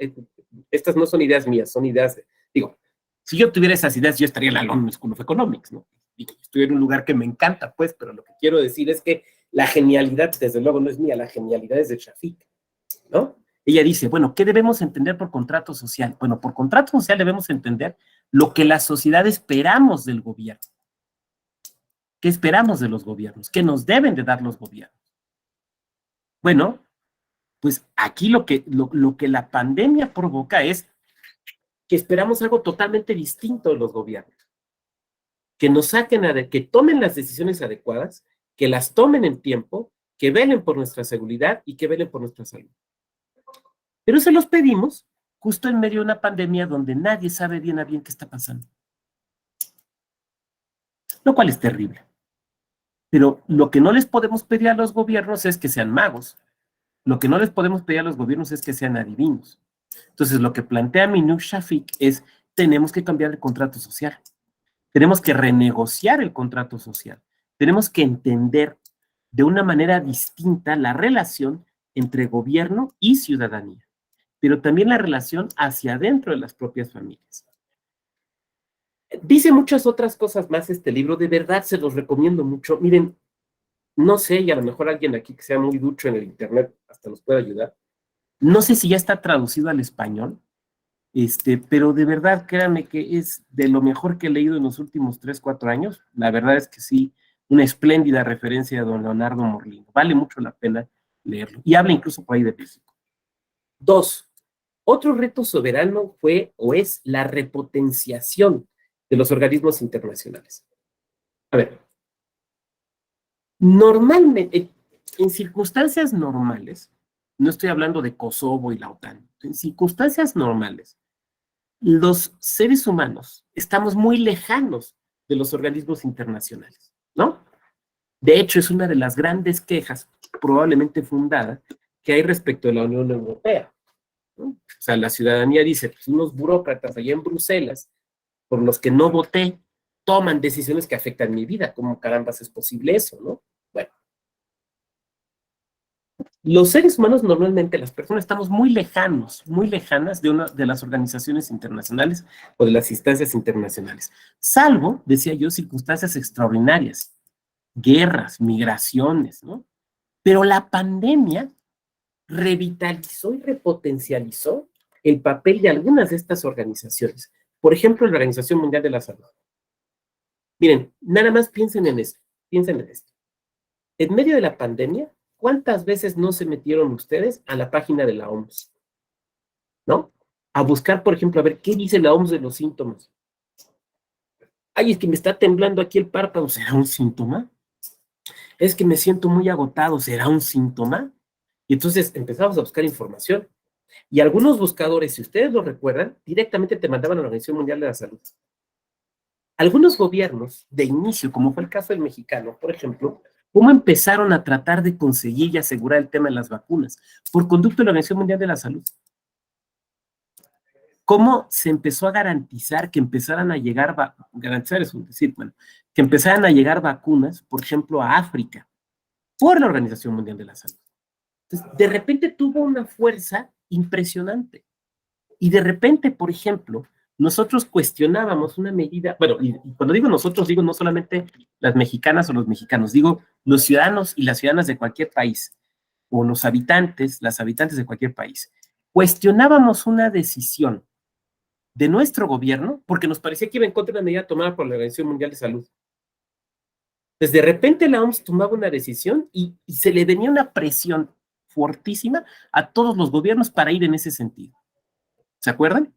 estas no son ideas mías, son ideas, digo, si yo tuviera esas ideas, yo estaría en la London School of Economics, ¿no? Digo, estoy en un lugar que me encanta, pues, pero lo que quiero decir es que la genialidad, desde luego, no es mía, la genialidad es de Shafik, ¿no? Ella dice, bueno, ¿qué debemos entender por contrato social? Bueno, por contrato social debemos entender lo que la sociedad esperamos del gobierno. ¿Qué esperamos de los gobiernos? ¿Qué nos deben de dar los gobiernos? Bueno, pues aquí lo que la pandemia provoca es que esperamos algo totalmente distinto de los gobiernos. Que nos saquen, que tomen las decisiones adecuadas, que las tomen en tiempo, que velen por nuestra seguridad y que velen por nuestra salud. Pero se los pedimos justo en medio de una pandemia donde nadie sabe bien a bien qué está pasando. Lo cual es terrible. Pero lo que no les podemos pedir a los gobiernos es que sean magos. Lo que no les podemos pedir a los gobiernos es que sean adivinos. Entonces, lo que plantea Minouche Shafik es, tenemos que cambiar el contrato social. Tenemos que renegociar el contrato social. Tenemos que entender de una manera distinta la relación entre gobierno y ciudadanía, pero también la relación hacia adentro de las propias familias. Dice muchas otras cosas más este libro, de verdad se los recomiendo mucho. Miren, no sé, y a lo mejor alguien aquí que sea muy ducho en el internet hasta nos puede ayudar. No sé si ya está traducido al español, pero de verdad, créanme que es de lo mejor que he leído en los últimos 3, 4 años. La verdad es que sí, una espléndida referencia a don Leonardo Morlino. Vale mucho la pena leerlo. Y habla incluso por ahí de México. 2. Otro reto soberano fue o es la repotenciación de los organismos internacionales. A ver, normalmente, en circunstancias normales, no estoy hablando de Kosovo y la OTAN, en circunstancias normales, los seres humanos estamos muy lejanos de los organismos internacionales, ¿no? De hecho, es una de las grandes quejas, probablemente fundada, que hay respecto de la Unión Europea, ¿no? O sea, la ciudadanía dice, pues unos burócratas allá en Bruselas, por los que no voté, toman decisiones que afectan mi vida. ¿Cómo carambas es posible eso, no? Bueno. Los seres humanos normalmente, las personas, estamos muy lejanos, muy lejanas de una de las organizaciones internacionales o de las instancias internacionales. Salvo, decía yo, circunstancias extraordinarias, guerras, migraciones, ¿no? Pero la pandemia revitalizó y repotencializó el papel de algunas de estas organizaciones. Por ejemplo, la Organización Mundial de la Salud. Miren, nada más piensen en esto, piensen en esto. En medio de la pandemia, ¿cuántas veces no se metieron ustedes a la página de la OMS? ¿No? A buscar, por ejemplo, a ver qué dice la OMS de los síntomas. Ay, es que me está temblando aquí el párpado, ¿será un síntoma? Es que me siento muy agotado, ¿será un síntoma? Y entonces empezamos a buscar información. Y algunos buscadores, si ustedes lo recuerdan, directamente te mandaban a la Organización Mundial de la Salud. Algunos gobiernos de inicio, como fue el caso del mexicano, por ejemplo, ¿cómo empezaron a tratar de conseguir y asegurar el tema de las vacunas? Por conducto de la Organización Mundial de la Salud. ¿Cómo se empezó a garantizar que empezaran a llegar, garantizar es decir, bueno, que empezaran a llegar vacunas, por ejemplo, a África, por la Organización Mundial de la Salud? Entonces, de repente tuvo una fuerza impresionante. Y de repente, por ejemplo, nosotros cuestionábamos una medida, bueno, y cuando digo nosotros, digo no solamente las mexicanas o los mexicanos, digo los ciudadanos y las ciudadanas de cualquier país, o los habitantes, las habitantes de cualquier país. Cuestionábamos una decisión de nuestro gobierno porque nos parecía que iba en contra de una medida tomada por la Organización Mundial de Salud. Entonces, de repente la OMS tomaba una decisión y se le venía una presión fortísima a todos los gobiernos para ir en ese sentido. ¿Se acuerdan?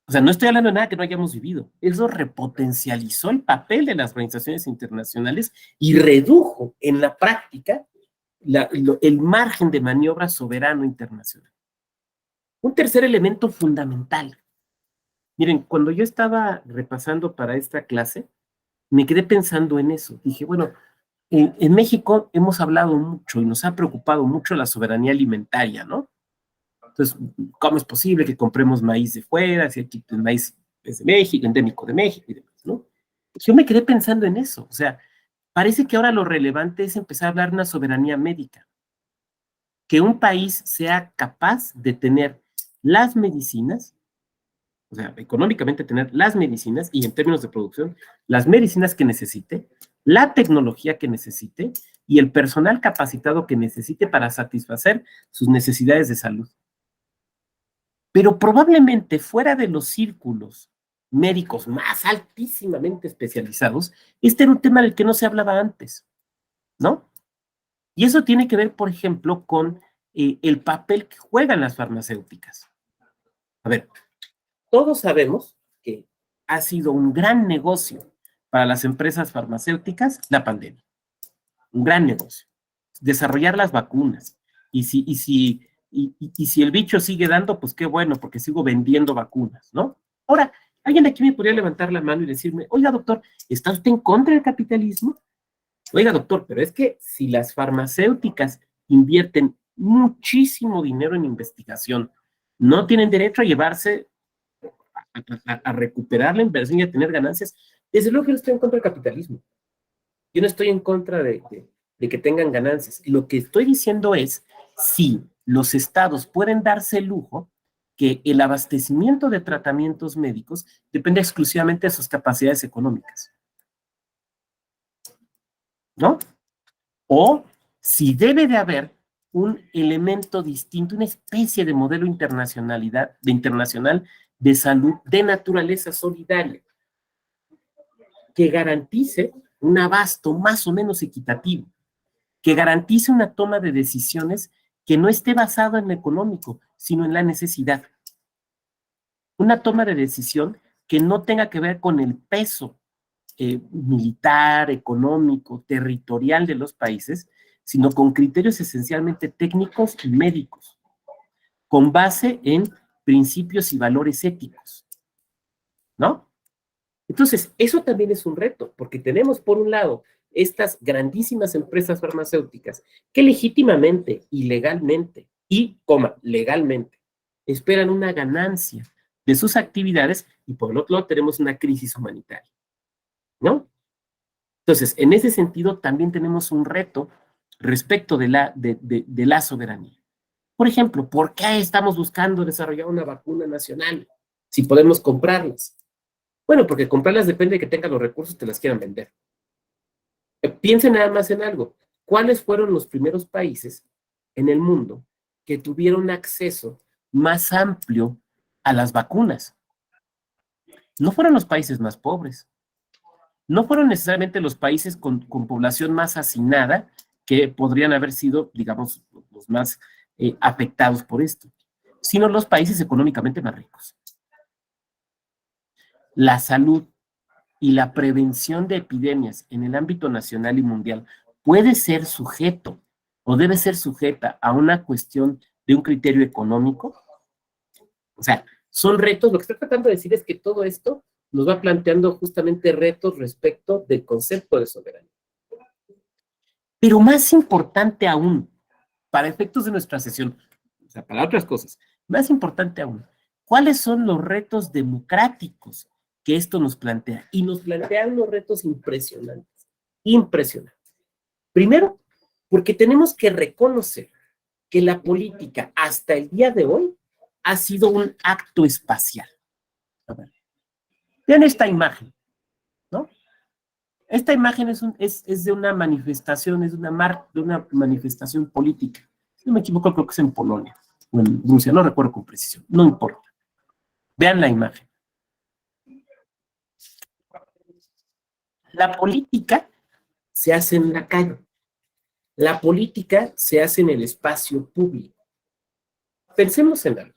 O sea, no estoy hablando de nada que no hayamos vivido. Eso repotencializó el papel de las organizaciones internacionales y redujo en la práctica el margen de maniobra soberano internacional. Un tercer elemento fundamental. Miren, cuando yo estaba repasando para esta clase, me quedé pensando en eso. Dije, bueno, en México hemos hablado mucho y nos ha preocupado mucho la soberanía alimentaria, ¿no? Entonces, ¿cómo es posible que compremos maíz de fuera, si aquí el maíz es de México, endémico de México y demás, ¿no? Yo me quedé pensando en eso. O sea, parece que ahora lo relevante es empezar a hablar de una soberanía médica. Que un país sea capaz de tener las medicinas, o sea, económicamente tener las medicinas y en términos de producción, las medicinas que necesite, la tecnología que necesite y el personal capacitado que necesite para satisfacer sus necesidades de salud. Pero probablemente fuera de los círculos médicos más altísimamente especializados, este era un tema del que no se hablaba antes, ¿no? Y eso tiene que ver, por ejemplo, con el papel que juegan las farmacéuticas. A ver, todos sabemos que ha sido un gran negocio para las empresas farmacéuticas la pandemia. Un gran negocio. Desarrollar las vacunas. Y si el bicho sigue dando, pues qué bueno, porque sigo vendiendo vacunas, ¿no? Ahora, alguien aquí me podría levantar la mano y decirme, oiga, doctor, ¿está usted en contra del capitalismo? Oiga, doctor, pero es que si las farmacéuticas invierten muchísimo dinero en investigación, no tienen derecho a llevarse, a recuperar la inversión y a tener ganancias. Desde luego que no estoy en contra del capitalismo. Yo no estoy en contra de que tengan ganancias. Lo que estoy diciendo es, si los estados pueden darse el lujo que el abastecimiento de tratamientos médicos depende exclusivamente de sus capacidades económicas, ¿no? O si debe de haber un elemento distinto, una especie de modelo internacional de salud de naturaleza solidaria, que garantice un abasto más o menos equitativo, que garantice una toma de decisiones que no esté basada en lo económico, sino en la necesidad. Una toma de decisión que no tenga que ver con el peso militar, económico, territorial de los países, sino con criterios esencialmente técnicos y médicos, con base en principios y valores éticos, ¿no? Entonces, eso también es un reto, porque tenemos, por un lado, estas grandísimas empresas farmacéuticas que legítimamente y legalmente, legalmente, esperan una ganancia de sus actividades y por el otro lado tenemos una crisis humanitaria, ¿no? Entonces, en ese sentido, también tenemos un reto respecto de la soberanía. Por ejemplo, ¿por qué estamos buscando desarrollar una vacuna nacional si podemos comprarlas? Bueno, porque comprarlas depende de que tengan los recursos, te las quieran vender. Piensen nada más en algo. ¿Cuáles fueron los primeros países en el mundo que tuvieron acceso más amplio a las vacunas? No fueron los países más pobres. No fueron necesariamente los países con población más hacinada que podrían haber sido, digamos, los más afectados por esto, sino los países económicamente más ricos. La salud y la prevención de epidemias en el ámbito nacional y mundial puede ser sujeto o debe ser sujeta a una cuestión de un criterio económico. O sea, son retos. Lo que estoy tratando de decir es que todo esto nos va planteando justamente retos respecto del concepto de soberanía. Pero más importante aún, para efectos de nuestra sesión, o sea, para otras cosas, más importante aún, ¿cuáles son los retos democráticos que esto nos plantea? Y nos plantea unos retos impresionantes, impresionantes. Primero, porque tenemos que reconocer que la política hasta el día de hoy ha sido un acto espacial. A ver, vean esta imagen, ¿no? Esta imagen es de una manifestación, es de una manifestación política. Si no me equivoco, creo que es en Polonia o en Rusia, no recuerdo con precisión, no importa. Vean la imagen. La política se hace en la calle. La política se hace en el espacio público. Pensemos en algo.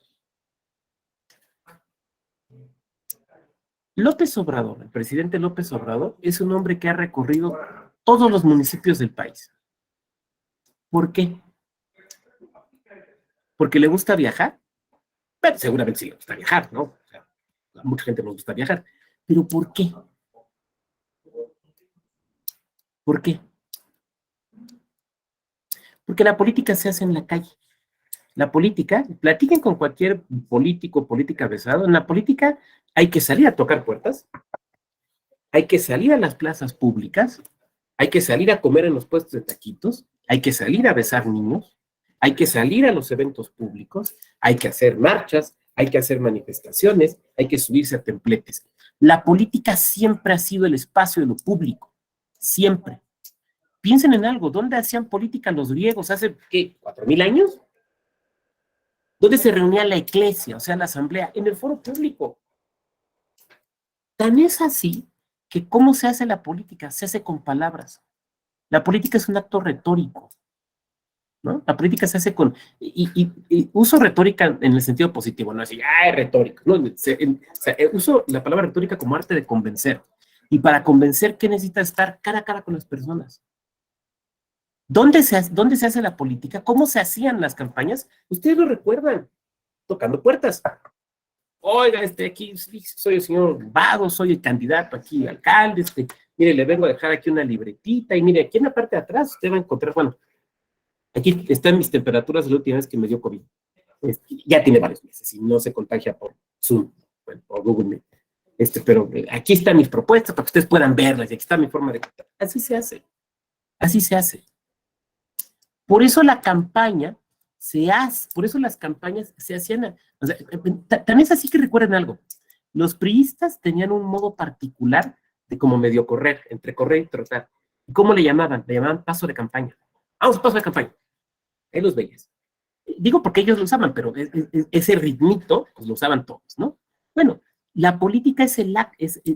López Obrador, el presidente López Obrador, es un hombre que ha recorrido todos los municipios del país. ¿Por qué? ¿Porque le gusta viajar? Bueno, seguramente sí le gusta viajar, ¿no? O sea, a mucha gente nos gusta viajar. ¿Pero por qué? ¿Por qué? Porque la política se hace en la calle. La política, platiquen con cualquier político, política besado, en la política hay que salir a tocar puertas, hay que salir a las plazas públicas, hay que salir a comer en los puestos de taquitos, hay que salir a besar niños, hay que salir a los eventos públicos, hay que hacer marchas, hay que hacer manifestaciones, hay que subirse a templetes. La política siempre ha sido el espacio de lo público, siempre. Piensen en algo, ¿dónde hacían política los griegos hace, qué, 4.000 años? ¿Dónde se reunía la iglesia, o sea, la asamblea? En el foro público. Tan es así que ¿cómo se hace la política? Se hace con palabras. La política es un acto retórico, ¿no? La política se hace con, y uso retórica en el sentido positivo, no así, retórica, ¿no? Uso la palabra retórica como arte de convencer. Y para convencer, ¿qué necesita estar cara a cara con las personas? ¿Dónde se hace la política? ¿Cómo se hacían las campañas? Ustedes lo recuerdan, tocando puertas. Oiga, aquí soy el señor Vado, soy el candidato aquí, alcalde, mire, le vengo a dejar aquí una libretita, y mire, aquí en la parte de atrás usted va a encontrar, bueno, aquí están mis temperaturas de la última vez que me dio COVID. Ya tiene varios meses y no se contagia por Zoom, bueno, por Google Meet. Pero aquí están mis propuestas para que ustedes puedan verlas, y aquí está mi forma de contar. Así se hace, así se hace. Por eso la campaña se hace, por eso las campañas se hacían, o sea, tan es así que recuerden algo, los priistas tenían un modo particular de como medio correr, entre correr y trotar. ¿Y cómo le llamaban? Le llamaban paso de campaña. Vamos, paso de campaña. Ahí los veías. Digo porque ellos lo usaban, pero ese ritmito, pues lo usaban todos, ¿no? Bueno, la política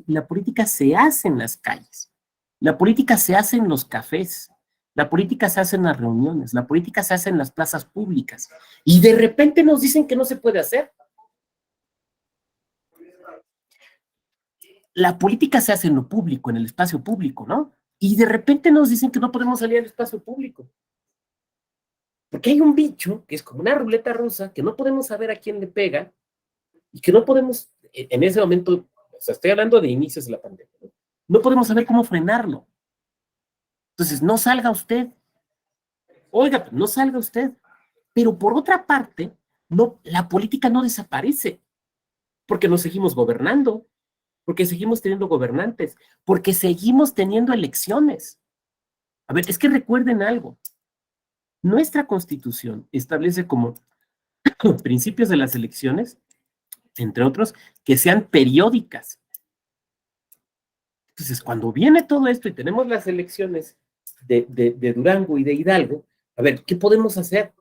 la política se hace en las calles, la política se hace en los cafés, la política se hace en las reuniones, la política se hace en las plazas públicas, y de repente nos dicen que no se puede hacer. La política se hace en lo público, en el espacio público, ¿no? Y de repente nos dicen que no podemos salir al espacio público. Porque hay un bicho que es como una ruleta rusa, que no podemos saber a quién le pega, y que no podemos, en ese momento, o sea, estoy hablando de inicios de la pandemia, no podemos saber cómo frenarlo. Entonces, no salga usted. Oiga, no salga usted. Pero por otra parte, no, la política no desaparece, porque nos seguimos gobernando, porque seguimos teniendo gobernantes, porque seguimos teniendo elecciones. A ver, es que recuerden algo. Nuestra Constitución establece como principios de las elecciones, entre otros, que sean periódicas. Entonces, cuando viene todo esto y tenemos las elecciones de Durango y de Hidalgo, a ver, ¿qué podemos hacer?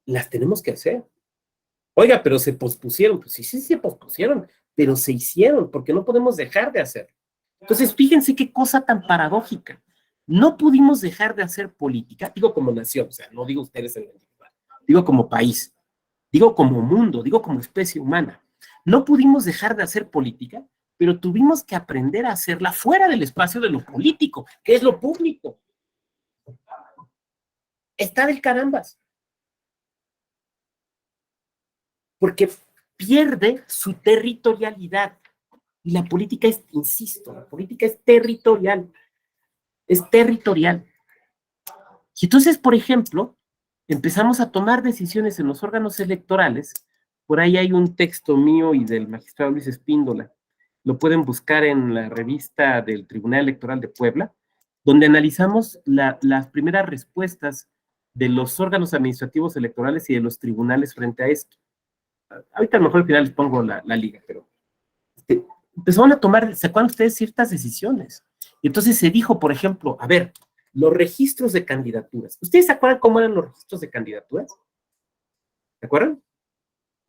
Las tenemos que hacer. Oiga, pero se pospusieron. Pues sí, se pospusieron, pero se hicieron, porque no podemos dejar de hacer. Entonces, fíjense qué cosa tan paradójica. No pudimos dejar de hacer política, digo como nación, o sea, no digo ustedes en la individual, digo como país, digo como mundo, digo como especie humana. No pudimos dejar de hacer política, pero tuvimos que aprender a hacerla fuera del espacio de lo político, que es lo público. Está del carambas. Porque pierde su territorialidad. Y la política es, insisto, la política es territorial. Es territorial. Y entonces, por ejemplo, empezamos a tomar decisiones en los órganos electorales. Por ahí hay un texto mío y del magistrado Luis Espíndola. Lo pueden buscar en la revista del Tribunal Electoral de Puebla, donde analizamos las primeras respuestas de los órganos administrativos electorales y de los tribunales frente a esto. Ahorita a lo mejor al final les pongo la liga, pero empezaron a tomar, ¿se acuerdan ustedes ciertas decisiones? Y entonces se dijo, por ejemplo, a ver, los registros de candidaturas. ¿Ustedes se acuerdan cómo eran los registros de candidaturas? ¿Se acuerdan?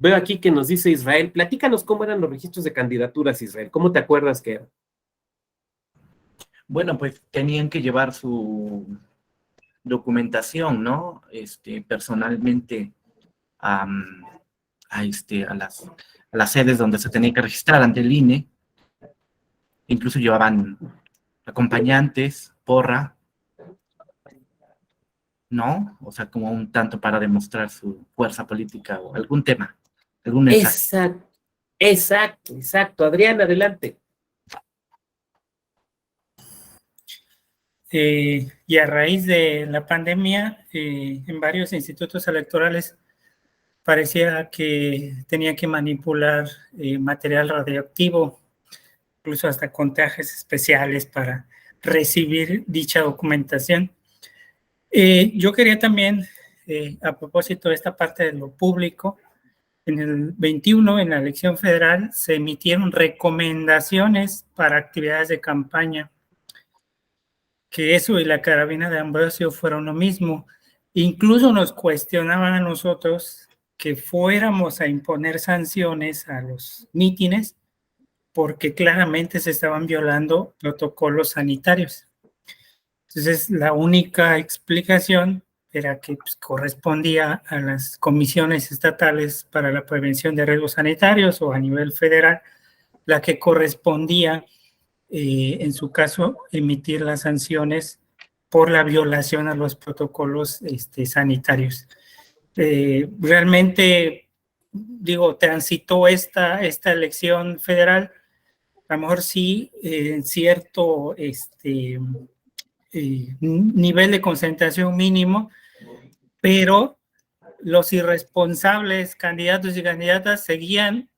Veo aquí que nos dice Israel, platícanos cómo eran los registros de candidaturas, Israel, ¿cómo te acuerdas que eran? Bueno, pues tenían que llevar su documentación, ¿no? Personalmente a, a las sedes donde se tenía que registrar ante el INE. Incluso llevaban acompañantes, porra, ¿no? O sea, como un tanto para demostrar su fuerza política o algún tema, algún mensaje. Exacto, exacto, exacto. Adrián, adelante. Y a raíz de la pandemia, en varios institutos electorales parecía que tenía que manipular material radioactivo, incluso hasta con trajes especiales para recibir dicha documentación. Yo quería también, a propósito de esta parte de lo público, en el 21, en la elección federal, se emitieron recomendaciones para actividades de campaña, que eso y la carabina de Ambrosio fueron lo mismo. Incluso nos cuestionaban a nosotros que fuéramos a imponer sanciones a los mítines porque claramente se estaban violando protocolos sanitarios. Entonces, la única explicación era que pues, correspondía a las comisiones estatales para la prevención de riesgos sanitarios o a nivel federal, la que correspondía, en su caso, emitir las sanciones por la violación a los protocolos sanitarios. Realmente, digo, transitó esta elección federal, a lo mejor sí, en cierto nivel de concentración mínimo, pero los irresponsables candidatos y candidatas seguían,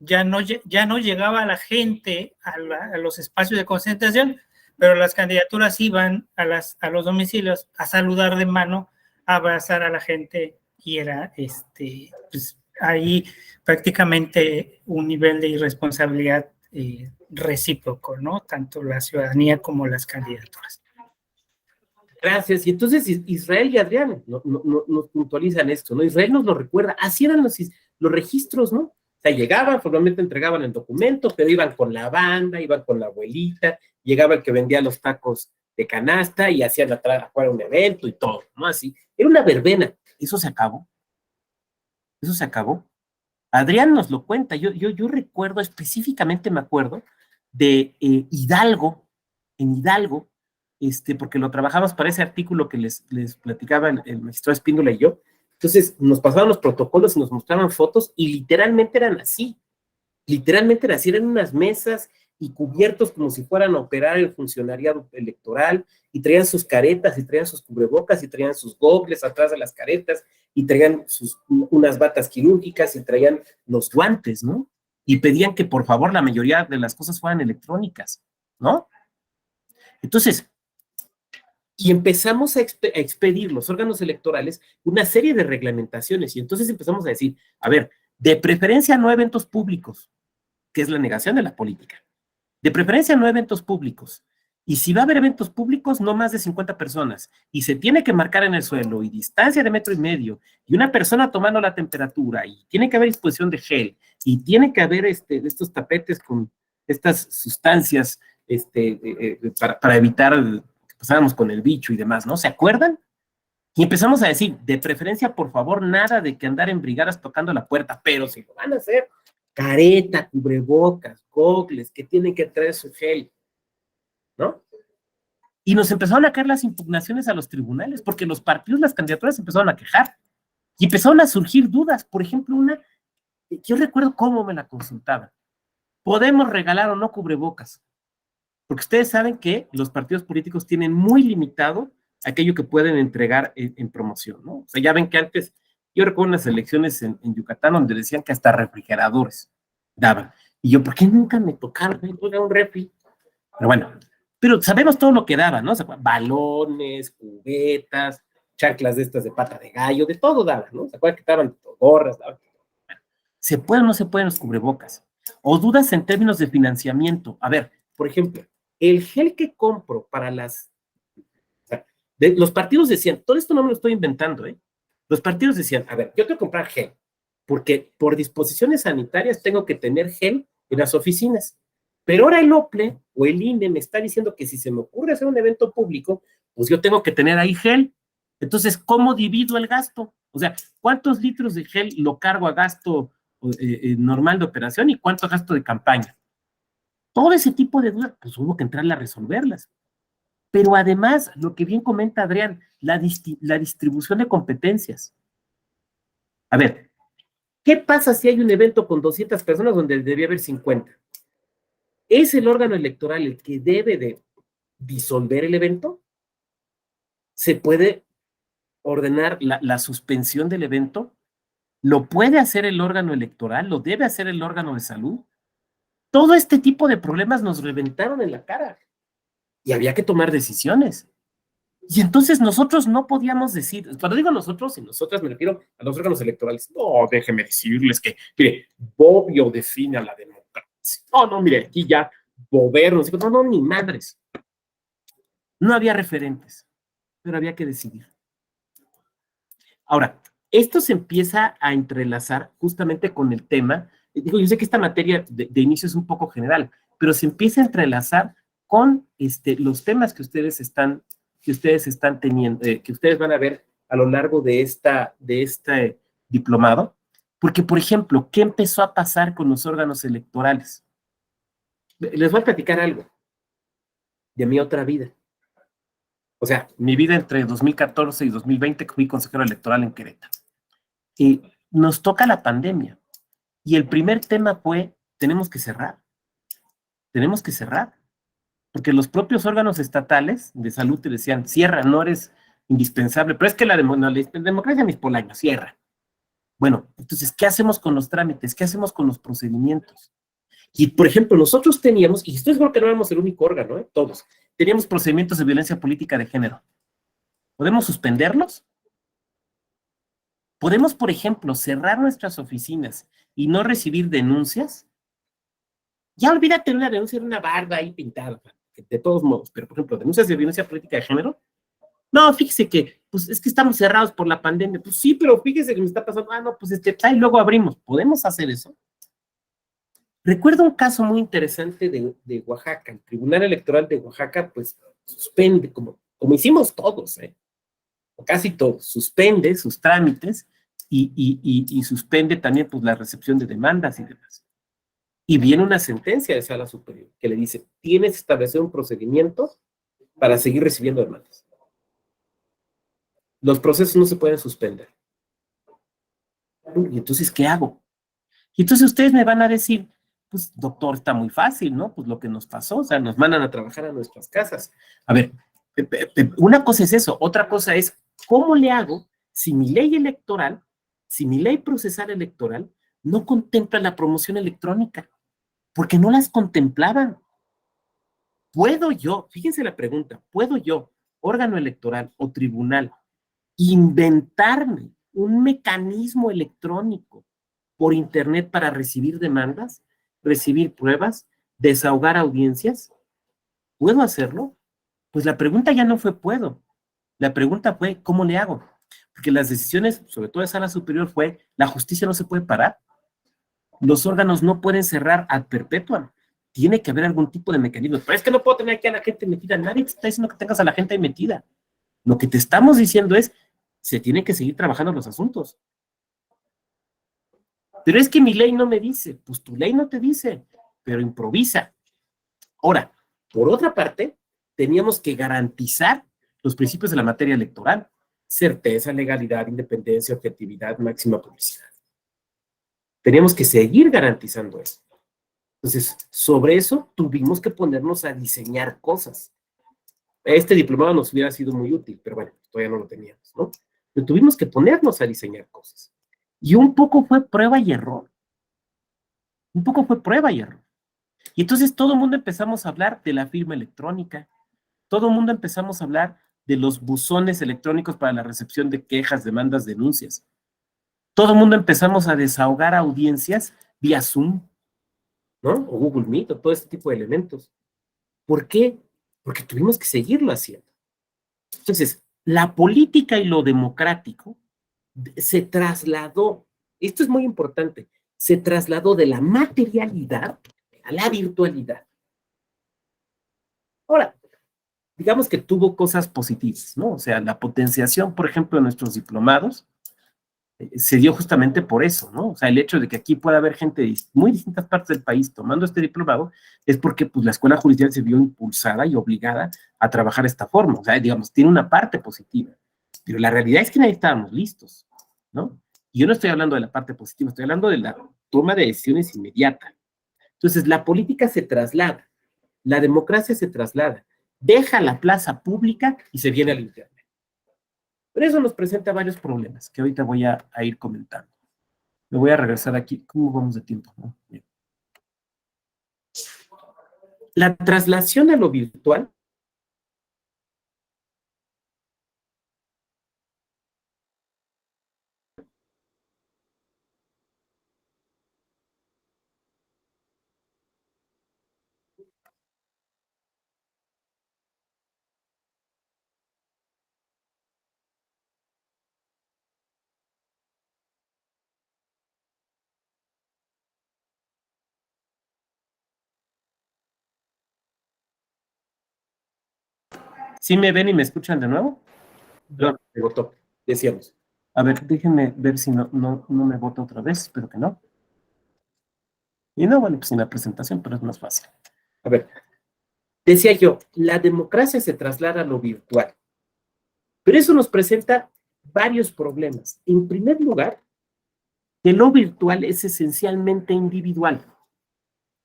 ya no llegaba la gente a los espacios de concentración, pero las candidaturas iban a los domicilios a saludar de mano, a abrazar a la gente, y era pues, ahí prácticamente un nivel de irresponsabilidad recíproco, ¿no? Tanto la ciudadanía como las candidaturas. Gracias. Y entonces Israel y Adrián nos puntualizan esto, ¿no? Israel nos lo recuerda. Así eran los registros, ¿no? O sea, llegaban, formalmente entregaban el documento, pero iban con la banda, iban con la abuelita, llegaba el que vendía los tacos de canasta y hacían afuera un evento y todo, ¿no? Así. Era una verbena. Eso se acabó. Eso se acabó. Adrián nos lo cuenta. Yo recuerdo, específicamente me acuerdo, de Hidalgo, en Hidalgo, porque lo trabajamos para ese artículo que les platicaba el magistrado Espíndola y yo. Entonces nos pasaban los protocolos y nos mostraban fotos y literalmente eran así, eran unas mesas y cubiertos como si fueran a operar el funcionariado electoral, y traían sus caretas y traían sus cubrebocas y traían sus gogles atrás de las caretas y traían unas batas quirúrgicas y traían los guantes, ¿no? Y pedían que por favor la mayoría de las cosas fueran electrónicas, ¿no? Entonces, y empezamos a expedir los órganos electorales una serie de reglamentaciones, y entonces empezamos a decir, a ver, de preferencia no eventos públicos, que es la negación de la política, de preferencia no eventos públicos, y si va a haber eventos públicos, no más de 50 personas, y se tiene que marcar en el suelo, y distancia de 1.5 metros, y una persona tomando la temperatura, y tiene que haber disposición de gel, y tiene que haber estos tapetes con estas sustancias para evitar que pasáramos con el bicho y demás, ¿no? ¿Se acuerdan? Y empezamos a decir, de preferencia, por favor, nada de que andar en brigadas tocando la puerta, pero si lo van a hacer, careta, cubrebocas, gogles, que tienen que traer su gel, ¿no? Y nos empezaron a caer las impugnaciones a los tribunales, porque los partidos, las candidaturas se empezaron a quejar, y empezaron a surgir dudas. Por ejemplo, yo recuerdo cómo me la consultaba. ¿Podemos regalar o no cubrebocas? Porque ustedes saben que los partidos políticos tienen muy limitado aquello que pueden entregar en promoción, ¿no? O sea, ya ven que antes, yo recuerdo unas elecciones en Yucatán donde decían que hasta refrigeradores daban. Y yo, ¿por qué nunca me tocaron? Un refri. Pero bueno, pero sabemos todo lo que daba, ¿no? O sea, balones, cubetas, chanclas de estas de pata de gallo, de todo daban, ¿no? ¿Se acuerdan que daban gorras? Daban? ¿Se pueden o no se pueden los cubrebocas? O dudas en términos de financiamiento. A ver, por ejemplo, el gel que compro para los partidos decían, todo esto no me lo estoy inventando, ¿eh? Los partidos decían, a ver, yo quiero comprar gel, porque por disposiciones sanitarias tengo que tener gel en las oficinas. Pero ahora el OPLE o el INE me está diciendo que si se me ocurre hacer un evento público, pues yo tengo que tener ahí gel. Entonces, ¿cómo divido el gasto? O sea, ¿cuántos litros de gel lo cargo a gasto normal de operación y cuánto gasto de campaña? Todo ese tipo de dudas, pues hubo que entrarle a resolverlas. Pero además, lo que bien comenta Adrián, la distribución de competencias. A ver, ¿qué pasa si hay un evento con 200 personas donde debería haber 50? ¿Es el órgano electoral el que debe de disolver el evento? ¿Se puede ordenar la suspensión del evento? ¿Lo puede hacer el órgano electoral? ¿Lo debe hacer el órgano de salud? Todo este tipo de problemas nos reventaron en la cara y había que tomar decisiones. Y entonces nosotros no podíamos decir, cuando digo nosotros y nosotras me refiero a los órganos electorales, no, déjeme decirles que, mire, Bobbio define a la democracia. No, no, mire, aquí ya gobiernos, no, no, ni madres. No había referentes, pero había que decidir. Ahora, esto se empieza a entrelazar justamente con el tema, digo, yo sé que esta materia de inicio es un poco general, pero se empieza a entrelazar con los temas que ustedes están teniendo, que ustedes van a ver a lo largo de este diplomado, porque, por ejemplo, ¿qué empezó a pasar con los órganos electorales? Les voy a platicar algo de mi otra vida. O sea, mi vida entre 2014 y 2020, que fui consejero electoral en Querétaro. Y nos toca la pandemia. Y el primer tema fue, tenemos que cerrar. Tenemos que cerrar. Porque los propios órganos estatales de salud te decían, cierra, no eres indispensable. Pero es que la democracia mis polaños, cierra. Bueno, entonces, ¿qué hacemos con los trámites? ¿Qué hacemos con los procedimientos? Y, por ejemplo, nosotros teníamos, y estoy seguro que no éramos el único órgano, todos, teníamos procedimientos de violencia política de género. ¿Podemos suspenderlos? ¿Podemos, por ejemplo, cerrar nuestras oficinas y no recibir denuncias? Ya olvídate de una denuncia de una barda ahí pintada, de todos modos, pero, por ejemplo, denuncias de violencia política de género. No, fíjese que, pues, es que estamos cerrados por la pandemia. Pues sí, pero fíjese que me está pasando, no, pues, y luego abrimos. ¿Podemos hacer eso? Recuerdo un caso muy interesante de Oaxaca. El Tribunal Electoral de Oaxaca, pues, suspende, como hicimos todos, o casi todos, suspende sus trámites y suspende también, pues, la recepción de demandas y demás. Y viene una sentencia de sala superior que le dice, tienes que establecer un procedimiento para seguir recibiendo demandas. Los procesos no se pueden suspender. Y entonces, ¿qué hago? Y entonces ustedes me van a decir, pues, doctor, está muy fácil, ¿no? Pues lo que nos pasó, o sea, nos mandan a trabajar a nuestras casas. A ver, una cosa es eso, otra cosa es, ¿cómo le hago si mi ley electoral, si mi ley procesal electoral no contempla la promoción electrónica? Porque no las contemplaban. ¿Puedo yo, fíjense la pregunta, ¿puedo yo, órgano electoral o tribunal, inventarme un mecanismo electrónico por internet para recibir demandas, recibir pruebas, desahogar audiencias? ¿Puedo hacerlo? Pues la pregunta ya no fue puedo. La pregunta fue, ¿cómo le hago? Porque las decisiones, sobre todo de sala superior, fue, la justicia no se puede parar. Los órganos no pueden cerrar ad perpetuum. Tiene que haber algún tipo de mecanismo. Pero es que no puedo tener aquí a la gente metida. Nadie te está diciendo que tengas a la gente ahí metida. Lo que te estamos diciendo es, se tienen que seguir trabajando los asuntos. Pero es que mi ley no me dice. Pues tu ley no te dice, pero improvisa. Ahora, por otra parte, teníamos que garantizar los principios de la materia electoral. Certeza, legalidad, independencia, objetividad, máxima publicidad. Teníamos que seguir garantizando eso. Entonces, sobre eso tuvimos que ponernos a diseñar cosas. Este diplomado nos hubiera sido muy útil, pero bueno, todavía no lo teníamos, ¿no? Pero tuvimos que ponernos a diseñar cosas. Y un poco fue prueba y error. Un poco fue prueba y error. Y entonces todo el mundo empezamos a hablar de la firma electrónica. Todo el mundo empezamos a hablar de los buzones electrónicos para la recepción de quejas, demandas, denuncias. Todo el mundo empezamos a desahogar audiencias vía Zoom, ¿no? O Google Meet, o todo este tipo de elementos. ¿Por qué? Porque tuvimos que seguirlo haciendo. Entonces, la política y lo democrático se trasladó esto es muy importante, se trasladó de la materialidad a la virtualidad. Ahora, digamos que tuvo cosas positivas, ¿no? O sea, la potenciación, por ejemplo, de nuestros diplomados se dio justamente por eso, ¿no? O sea, el hecho de que aquí pueda haber gente de muy distintas partes del país tomando este diplomado es porque pues, la escuela judicial se vio impulsada y obligada a trabajar de esta forma. O sea, digamos, tiene una parte positiva, pero la realidad es que nadie estábamos listos, ¿no? Y yo no estoy hablando de la parte positiva, estoy hablando de la toma de decisiones inmediata. Entonces, la política se traslada, la democracia se traslada, deja la plaza pública y se viene al internet. Pero eso nos presenta varios problemas que ahorita voy a ir comentando. Me voy a regresar aquí. ¿Cómo vamos de tiempo? ¿No? Bien. La traslación a lo virtual ¿sí me ven y me escuchan de nuevo? No, me votó, decíamos. A ver, déjenme ver si no me vota otra vez, espero que no. Y no, bueno, pues sin la presentación, pero es más fácil. A ver, decía yo, la democracia se traslada a lo virtual, pero eso nos presenta varios problemas. En primer lugar, que lo virtual es esencialmente individual.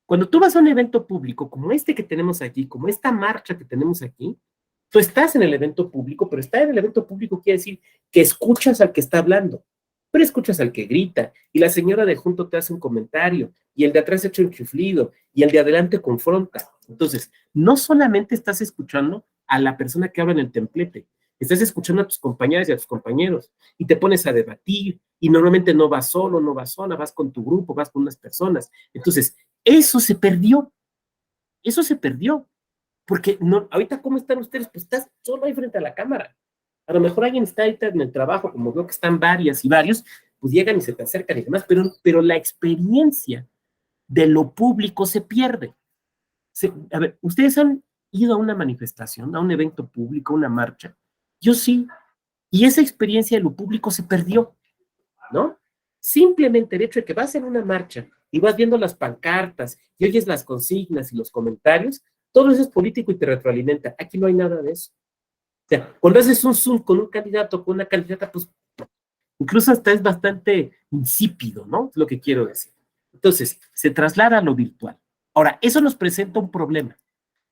Cuando tú vas a un evento público como este que tenemos aquí, como esta marcha que tenemos aquí, tú estás en el evento público, pero estar en el evento público quiere decir que escuchas al que está hablando, pero escuchas al que grita, y la señora de junto te hace un comentario, y el de atrás echa un chiflido, y el de adelante confronta. Entonces, no solamente estás escuchando a la persona que habla en el templete, estás escuchando a tus compañeras y a tus compañeros, y te pones a debatir, y normalmente no vas solo, no vas sola, vas con tu grupo, vas con unas personas. Entonces, eso se perdió, porque no, ahorita, ¿cómo están ustedes? Pues estás solo ahí frente a la cámara. A lo mejor alguien está ahorita en el trabajo, como veo que están varias y varios, pues llegan y se te acercan y demás, pero la experiencia de lo público se pierde. A ver, ¿ustedes han ido a una manifestación, a un evento público, a una marcha? Yo sí, y esa experiencia de lo público se perdió, ¿no? Simplemente el hecho de que vas en una marcha y vas viendo las pancartas y oyes las consignas y los comentarios, todo eso es político y te retroalimenta. Aquí no hay nada de eso. O sea, cuando haces un Zoom con un candidato, con una candidata, pues incluso hasta es bastante insípido, ¿no? Es lo que quiero decir. Entonces, se traslada a lo virtual. Ahora, eso nos presenta un problema.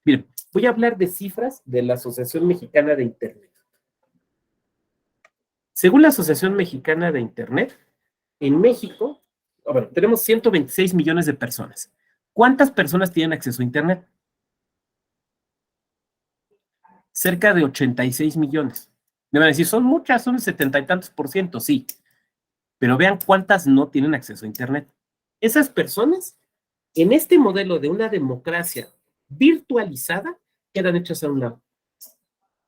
Miren, voy a hablar de cifras de la Asociación Mexicana de Internet. Según la Asociación Mexicana de Internet, en México, bueno, tenemos 126 millones de personas. ¿Cuántas personas tienen acceso a Internet? Cerca de 86 millones. Me van a decir, son muchas, son el 70 y tantos %, sí. Pero vean cuántas no tienen acceso a Internet. Esas personas, en este modelo de una democracia virtualizada, quedan hechas a un lado.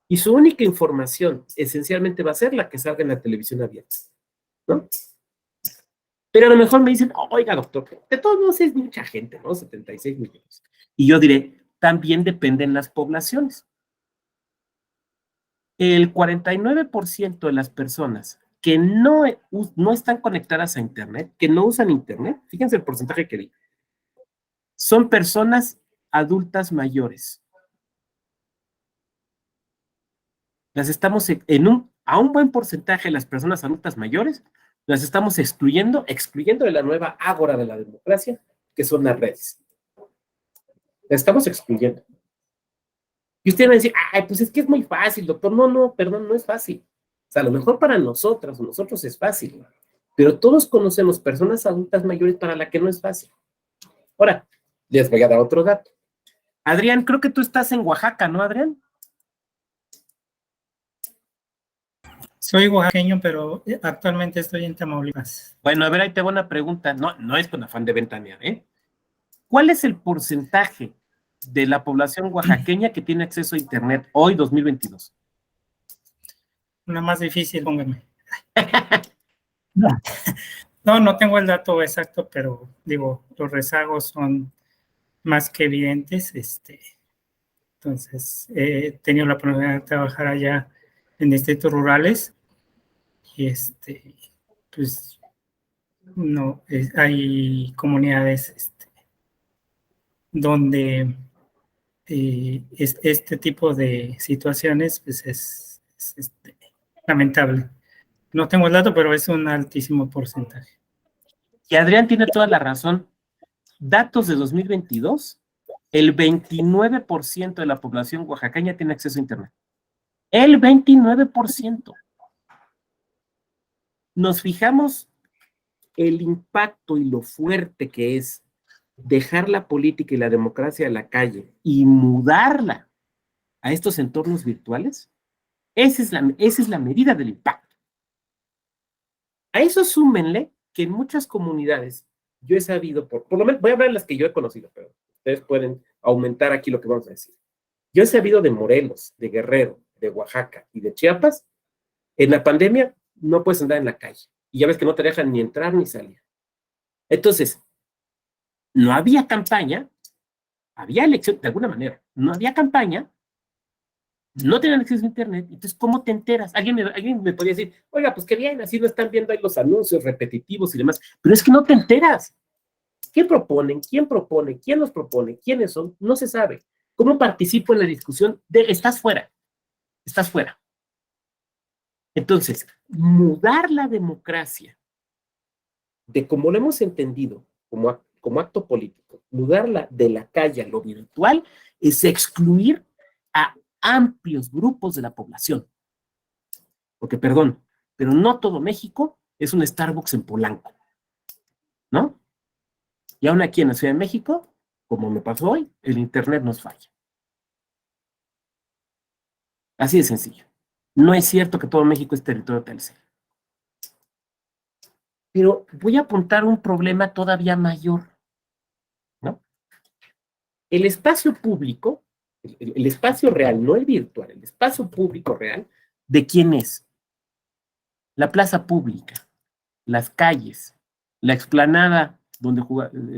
Y su única información, esencialmente, va a ser la que salga en la televisión abierta, ¿no? Pero a lo mejor me dicen, oiga, doctor, de todos modos es mucha gente, ¿no? 76 millones. Y yo diré, también dependen las poblaciones. El 49% de las personas que no están conectadas a Internet, que no usan Internet, fíjense el porcentaje que di, son personas adultas mayores. Las estamos a un buen porcentaje de las personas adultas mayores, las estamos excluyendo de la nueva ágora de la democracia, que son las redes. Las estamos excluyendo. Y usted va a decir, ay, pues es que es muy fácil, doctor. No, perdón, no es fácil. O sea, a lo mejor para nosotras o nosotros es fácil, pero todos conocemos personas adultas mayores para las que no es fácil. Ahora, les voy a dar otro dato. Adrián, creo que tú estás en Oaxaca, ¿no, Adrián? Soy oaxaqueño, pero actualmente estoy en Tamaulipas. Bueno, a ver, ahí te voy una pregunta. No es con afán de ventanear, ¿eh? ¿Cuál es el porcentaje de la población oaxaqueña que tiene acceso a Internet hoy, 2022? Una más difícil, póngame. No. No tengo el dato exacto, pero digo, los rezagos son más que evidentes. Entonces, he tenido la oportunidad de trabajar allá en distritos rurales y pues no, hay comunidades donde este tipo de situaciones pues es lamentable. No tengo el dato, pero es un altísimo porcentaje. Y Adrián tiene toda la razón. Datos de 2022, el 29% de la población oaxaqueña tiene acceso a Internet. El 29%. Nos fijamos el impacto y lo fuerte que es dejar la política y la democracia a la calle y mudarla a estos entornos virtuales. Esa es la medida del impacto. A eso súmenle que en muchas comunidades, yo he sabido, por lo menos, voy a hablar de las que yo he conocido, pero ustedes pueden aumentar aquí lo que vamos a decir. Yo he sabido de Morelos, de Guerrero, de Oaxaca y de Chiapas. En la pandemia no puedes andar en la calle. Y ya ves que no te dejan ni entrar ni salir. Entonces, no había campaña, había elección, de alguna manera, no había campaña, no tenían acceso a Internet, entonces, ¿cómo te enteras? Alguien me podría decir, oiga, pues qué bien, así no están viendo ahí los anuncios repetitivos y demás, pero es que no te enteras. ¿Qué proponen? ¿Quién propone? ¿Quién los propone? ¿Quiénes son? No se sabe. ¿Cómo participo en la discusión? Estás fuera, estás fuera. Entonces, mudar la democracia de como lo hemos entendido, como acto político, mudarla de la calle a lo virtual, es excluir a amplios grupos de la población. Porque, perdón, pero no todo México es un Starbucks en Polanco, ¿no? Y aún aquí en la Ciudad de México, como me pasó hoy, el Internet nos falla. Así de sencillo. No es cierto que todo México es territorio Telcel. Pero voy a apuntar un problema todavía mayor, ¿no? El espacio público, el espacio real, no el virtual, el espacio público real, ¿de quién es? La plaza pública, las calles, la explanada donde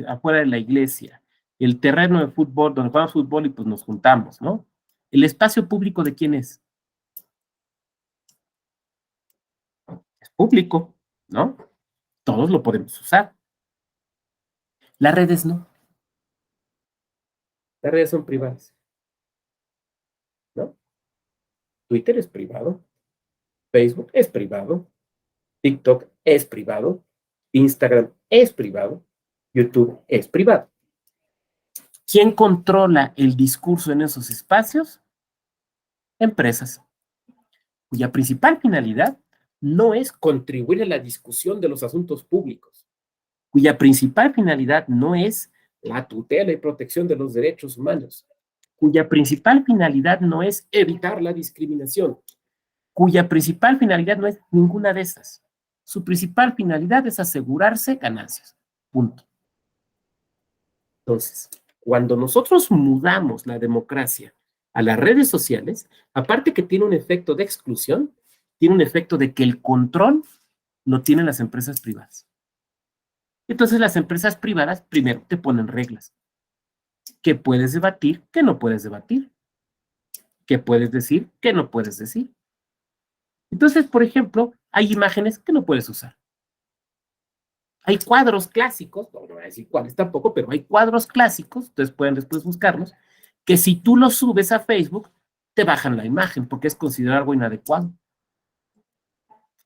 afuera de la iglesia, el terreno de fútbol, donde jugamos fútbol y pues nos juntamos, ¿no? ¿El espacio público de quién es? Es público, ¿no? Todos lo podemos usar. Las redes no. Las redes son privadas, ¿no? Twitter es privado, Facebook es privado, TikTok es privado, Instagram es privado, YouTube es privado. ¿Quién controla el discurso en esos espacios? Empresas, cuya principal finalidad no es contribuir a la discusión de los asuntos públicos, cuya principal finalidad no es la tutela y protección de los derechos humanos, cuya principal finalidad no es evitar la discriminación, cuya principal finalidad no es ninguna de esas. Su principal finalidad es asegurarse ganancias. Punto. Entonces, cuando nosotros mudamos la democracia a las redes sociales, aparte que tiene un efecto de exclusión, tiene un efecto de que el control lo tienen las empresas privadas. Entonces, las empresas privadas primero te ponen reglas. ¿Qué puedes debatir? ¿Qué no puedes debatir? ¿Qué puedes decir? ¿Qué no puedes decir? Entonces, por ejemplo, hay imágenes que no puedes usar. Hay cuadros clásicos, no voy a decir cuáles tampoco, pero hay cuadros clásicos, ustedes pueden después buscarlos, que si tú los subes a Facebook, te bajan la imagen porque es considerado algo inadecuado.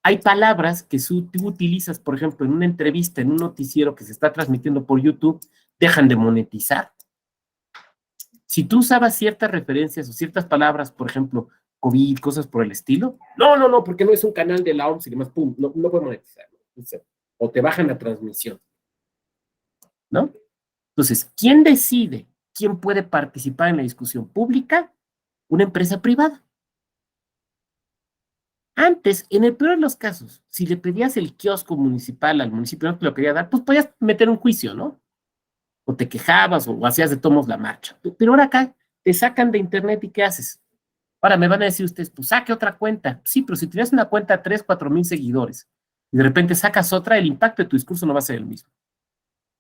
Hay palabras que tú utilizas, por ejemplo, en una entrevista, en un noticiero que se está transmitiendo por YouTube, dejan de monetizar. Si tú usabas ciertas referencias o ciertas palabras, por ejemplo, COVID, cosas por el estilo, no, porque no es un canal de la OMS y demás, pum, no puede monetizar. O te bajan la transmisión, ¿no? Entonces, ¿quién decide quién puede participar en la discusión pública? Una empresa privada. Antes, en el peor de los casos, si le pedías el kiosco municipal al municipio no te lo quería dar, pues podías meter un juicio, ¿no? O te quejabas o hacías de tomos la marcha. Pero ahora acá te sacan de internet y ¿qué haces? Ahora me van a decir ustedes, pues saque otra cuenta. Sí, pero si tienes una cuenta de 3, 4 mil seguidores y de repente sacas otra, el impacto de tu discurso no va a ser el mismo.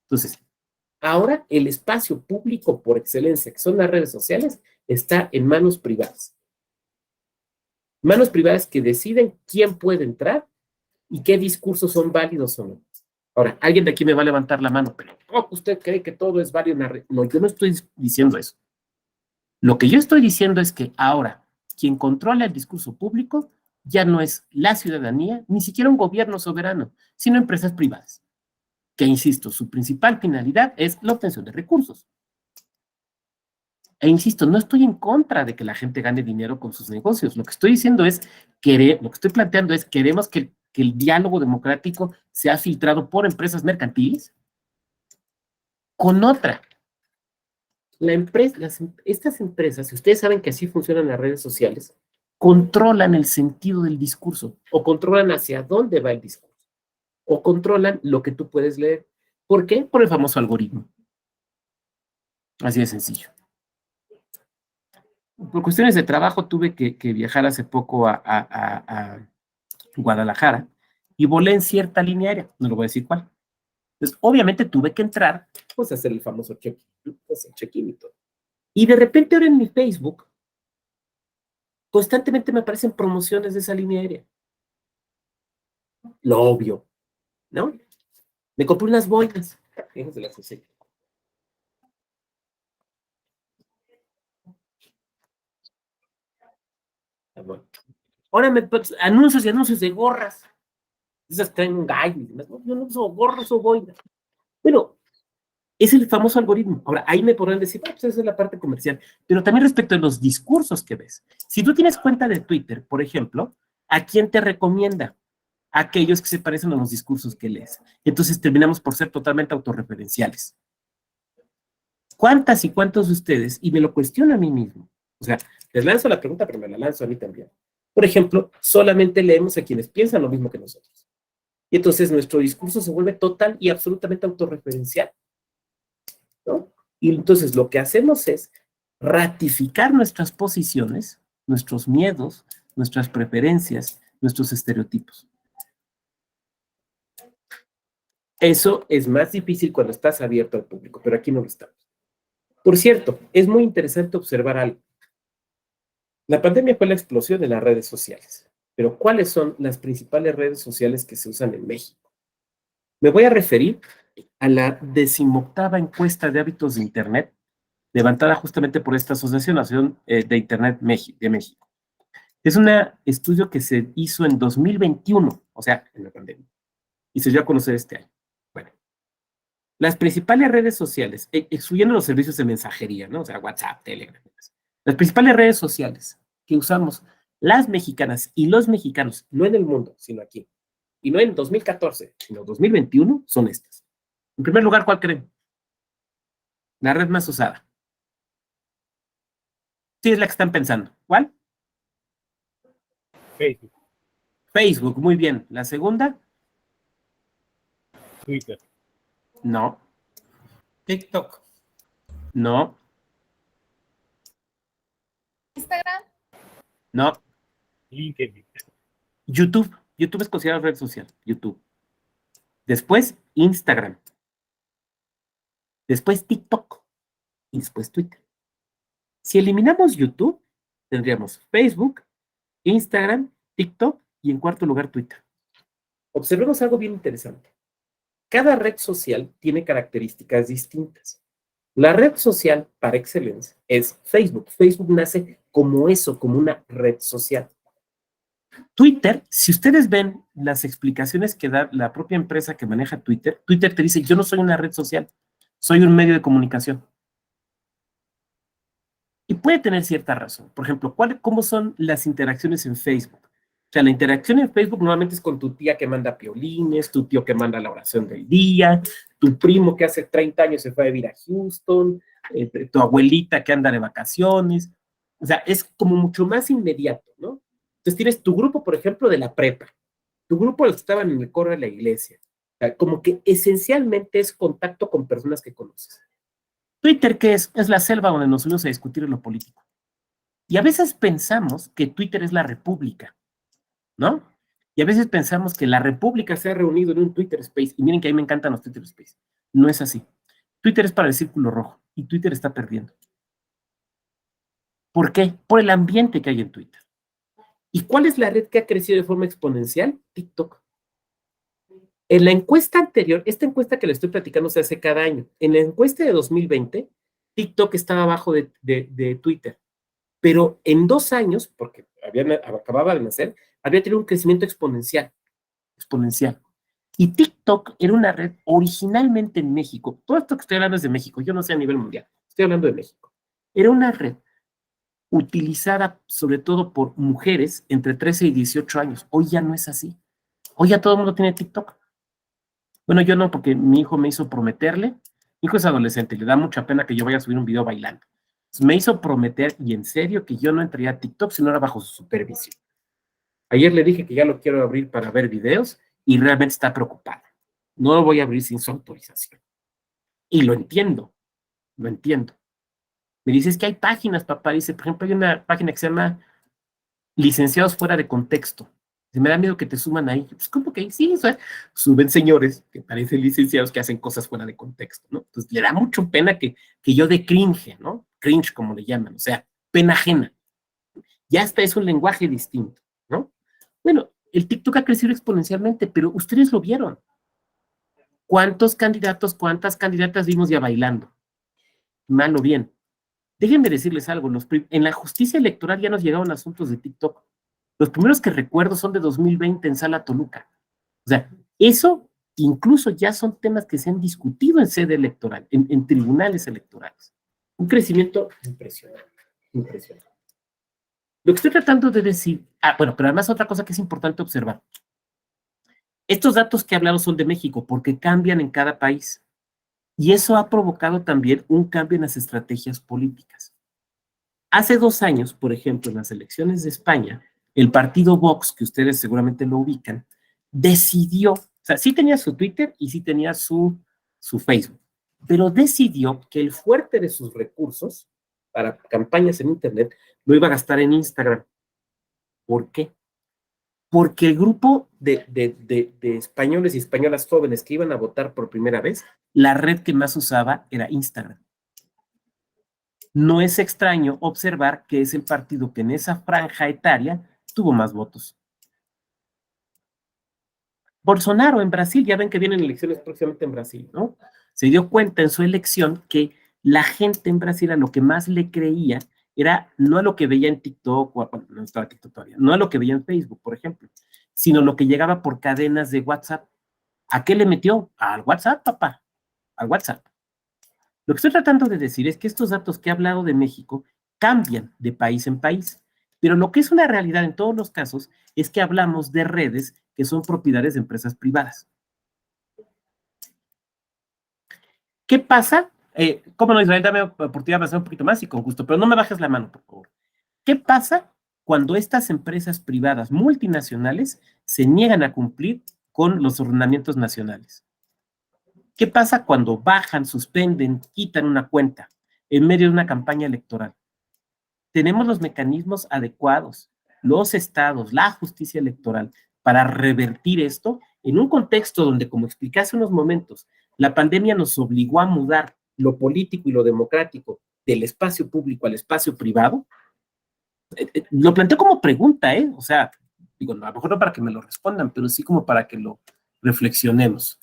Entonces, ahora el espacio público por excelencia, que son las redes sociales, está en manos privadas. Manos privadas que deciden quién puede entrar y qué discursos son válidos o no. Ahora, alguien de aquí me va a levantar la mano, pero ¿usted cree que todo es válido en la red? No, yo no estoy diciendo eso. Lo que yo estoy diciendo es que ahora quien controla el discurso público ya no es la ciudadanía, ni siquiera un gobierno soberano, sino empresas privadas, que, insisto, su principal finalidad es la obtención de recursos. E insisto, no estoy en contra de que la gente gane dinero con sus negocios. Lo que estoy diciendo es, lo que estoy planteando es, queremos que el diálogo democrático sea filtrado por empresas mercantiles con otra. Estas empresas, si ustedes saben que así funcionan las redes sociales, controlan el sentido del discurso, o controlan hacia dónde va el discurso, o controlan lo que tú puedes leer. ¿Por qué? Por el famoso algoritmo. Así de sencillo. Por cuestiones de trabajo tuve que viajar hace poco a Guadalajara y volé en cierta línea aérea, no lo voy a decir cuál. Entonces, obviamente tuve que entrar, pues a hacer el famoso check-in, pues el check-in y todo. Y de repente ahora en mi Facebook, constantemente me aparecen promociones de esa línea aérea. Lo obvio, ¿no? Me compré unas boinas. Fíjense las así. Bueno. Ahora anuncios y anuncios de gorras. Esas traen un gallo y demás. No, yo no uso gorras o boinas. Bueno, es el famoso algoritmo. Ahora, ahí me podrán decir, pues esa es la parte comercial. Pero también respecto a los discursos que ves. Si tú tienes cuenta de Twitter, por ejemplo, ¿a quién te recomienda? A aquellos que se parecen a los discursos que lees. Entonces terminamos por ser totalmente autorreferenciales. ¿Cuántas y cuántos de ustedes? Y me lo cuestiono a mí mismo. O sea, les lanzo la pregunta, pero me la lanzo a mí también. Por ejemplo, solamente leemos a quienes piensan lo mismo que nosotros. Y entonces nuestro discurso se vuelve total y absolutamente autorreferencial, ¿no? Y entonces lo que hacemos es ratificar nuestras posiciones, nuestros miedos, nuestras preferencias, nuestros estereotipos. Eso es más difícil cuando estás abierto al público, pero aquí no lo estamos. Por cierto, es muy interesante observar algo. La pandemia fue la explosión de las redes sociales, pero ¿cuáles son las principales redes sociales que se usan en México? Me voy a referir a la 18ª encuesta de hábitos de Internet, levantada justamente por esta Asociación de Internet de México. Es un estudio que se hizo en 2021, o sea, en la pandemia, y se dio a conocer este año. Bueno, las principales redes sociales, excluyendo los servicios de mensajería, ¿no? O sea, WhatsApp, Telegram. Las principales redes sociales que usamos las mexicanas y los mexicanos, no en el mundo, sino aquí, y no en 2014, sino 2021, son estas. En primer lugar, ¿cuál creen? La red más usada. Sí, es la que están pensando. ¿Cuál? Facebook. Facebook, muy bien. ¿La segunda? Twitter. No. TikTok. No. Instagram. No. LinkedIn. YouTube. YouTube es considerado red social. YouTube. Después, Instagram. Después, TikTok. Y después, Twitter. Si eliminamos YouTube, tendríamos Facebook, Instagram, TikTok y en cuarto lugar, Twitter. Observemos algo bien interesante. Cada red social tiene características distintas. La red social par excelencia es Facebook. Facebook nace como eso, como una red social. Twitter, si ustedes ven las explicaciones que da la propia empresa que maneja Twitter, Twitter te dice, yo no soy una red social, soy un medio de comunicación. Y puede tener cierta razón. Por ejemplo, ¿cómo son las interacciones en Facebook? O sea, la interacción en Facebook normalmente es con tu tía que manda piolines, tu tío que manda la oración del día, tu primo que hace 30 años se fue a vivir a Houston, tu abuelita que anda de vacaciones. O sea, es como mucho más inmediato, ¿no? Entonces tienes tu grupo, por ejemplo, de la prepa, tu grupo los que estaban en el coro de la iglesia. O sea, como que esencialmente es contacto con personas que conoces. Twitter, ¿qué es? Es la selva donde nos unimos a discutir lo político. Y a veces pensamos que Twitter es la república, ¿no? Y a veces pensamos que la República se ha reunido en un Twitter Space, y miren que a mí me encantan los Twitter Space. No es así. Twitter es para el círculo rojo, y Twitter está perdiendo. ¿Por qué? Por el ambiente que hay en Twitter. ¿Y cuál es la red que ha crecido de forma exponencial? TikTok. En la encuesta anterior, esta encuesta que le estoy platicando se hace cada año, en la encuesta de 2020, TikTok estaba abajo de Twitter, pero en 2 años, porque acababa de nacer, había tenido un crecimiento exponencial. Y TikTok era una red originalmente en México, todo esto que estoy hablando es de México, yo no sé a nivel mundial, estoy hablando de México. Era una red utilizada sobre todo por mujeres entre 13 y 18 años. Hoy ya no es así. Hoy ya todo el mundo tiene TikTok. Bueno, yo no, porque mi hijo me hizo prometerle. Mi hijo es adolescente, le da mucha pena que yo vaya a subir un video bailando. Entonces, me hizo prometer, y en serio, que yo no entraría a TikTok si no era bajo su supervisión. Ayer le dije que ya lo quiero abrir para ver videos y realmente está preocupado. No lo voy a abrir sin su autorización. Y lo entiendo, lo entiendo. Me dice, es que hay páginas, papá. Dice, por ejemplo, hay una página que se llama Licenciados Fuera de Contexto. Dice, me da miedo que te suban ahí. Pues, ¿cómo que sí? Eso es. Suben señores que parecen licenciados que hacen cosas fuera de contexto, ¿no? Entonces, le da mucho pena que yo de cringe, ¿no? Cringe, como le llaman, o sea, pena ajena. Ya hasta es un lenguaje distinto, ¿no? Bueno, el TikTok ha crecido exponencialmente, pero ustedes lo vieron. ¿Cuántos candidatos, cuántas candidatas vimos ya bailando? Mal o bien. Déjenme decirles algo, en la justicia electoral ya nos llegaron asuntos de TikTok. Los primeros que recuerdo son de 2020 en Sala Toluca. O sea, eso incluso ya son temas que se han discutido en sede electoral, en tribunales electorales. Un crecimiento impresionante, impresionante. Lo que estoy tratando de decir, bueno, pero además otra cosa que es importante observar. Estos datos que he hablado son de México porque cambian en cada país. Y eso ha provocado también un cambio en las estrategias políticas. Hace 2 años, por ejemplo, en las elecciones de España, el partido Vox, que ustedes seguramente lo ubican, decidió, o sea, sí tenía su Twitter y sí tenía su Facebook, pero decidió que el fuerte de sus recursos para campañas en Internet lo iba a gastar en Instagram. ¿Por qué? Porque el grupo de españoles y españolas jóvenes que iban a votar por primera vez, la red que más usaba era Instagram. No es extraño observar que es el partido que en esa franja etaria tuvo más votos. Bolsonaro en Brasil, ya ven que vienen elecciones próximamente en Brasil, ¿no? Se dio cuenta en su elección que la gente en Brasil a lo que más le creía era no a lo que veía en TikTok, bueno, no estaba TikTok todavía, no a lo que veía en Facebook, por ejemplo, sino lo que llegaba por cadenas de WhatsApp. ¿A qué le metió? Al WhatsApp, papá, al WhatsApp. Lo que estoy tratando de decir es que estos datos que he hablado de México cambian de país en país, pero lo que es una realidad en todos los casos es que hablamos de redes que son propiedades de empresas privadas. ¿Qué pasa? ¿Cómo no, Israel? Dame oportunidad de hacer un poquito más y con gusto, pero no me bajes la mano, por favor. ¿Qué pasa cuando estas empresas privadas multinacionales se niegan a cumplir con los ordenamientos nacionales? ¿Qué pasa cuando bajan, suspenden, quitan una cuenta en medio de una campaña electoral? Tenemos los mecanismos adecuados, los estados, la justicia electoral, para revertir esto en un contexto donde, como expliqué hace unos momentos, la pandemia nos obligó a mudar lo político y lo democrático del espacio público al espacio privado. Lo planteo como pregunta, o sea, digo, a lo mejor no para que me lo respondan, pero sí como para que lo reflexionemos.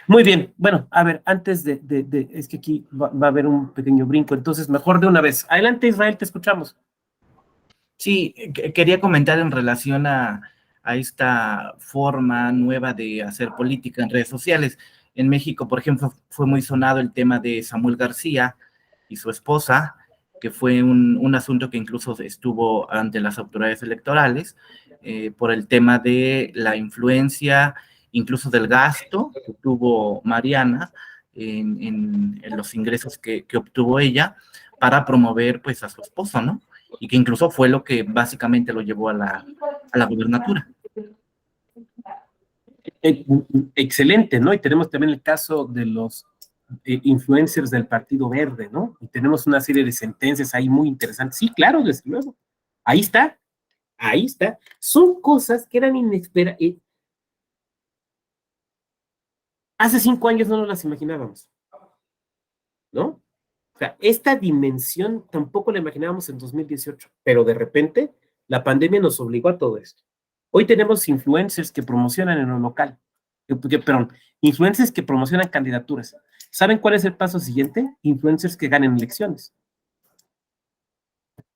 Muy bien, bueno, a ver, antes es que aquí va a haber un pequeño brinco, entonces mejor de una vez. Adelante, Israel, te escuchamos. Sí, quería comentar en relación a esta forma nueva de hacer política en redes sociales. En México, por ejemplo, fue muy sonado el tema de Samuel García y su esposa, que fue un asunto que incluso estuvo ante las autoridades electorales, por el tema de la influencia, incluso del gasto que tuvo Mariana en los ingresos que obtuvo ella para promover pues a su esposo, ¿no? Y que incluso fue lo que básicamente lo llevó a la gubernatura. Excelente, ¿no? Y tenemos también el caso de los influencers del Partido Verde, ¿no? Y tenemos una serie de sentencias ahí muy interesantes. Sí, claro, desde luego. Ahí está. Ahí está. Son cosas que eran inesperadas. Hace 5 años no nos las imaginábamos, ¿no? O sea, esta dimensión tampoco la imaginábamos en 2018, pero de repente la pandemia nos obligó a todo esto. Hoy tenemos influencers que promocionan en lo local, perdón, influencers que promocionan candidaturas. ¿Saben cuál es el paso siguiente? Influencers que ganen elecciones.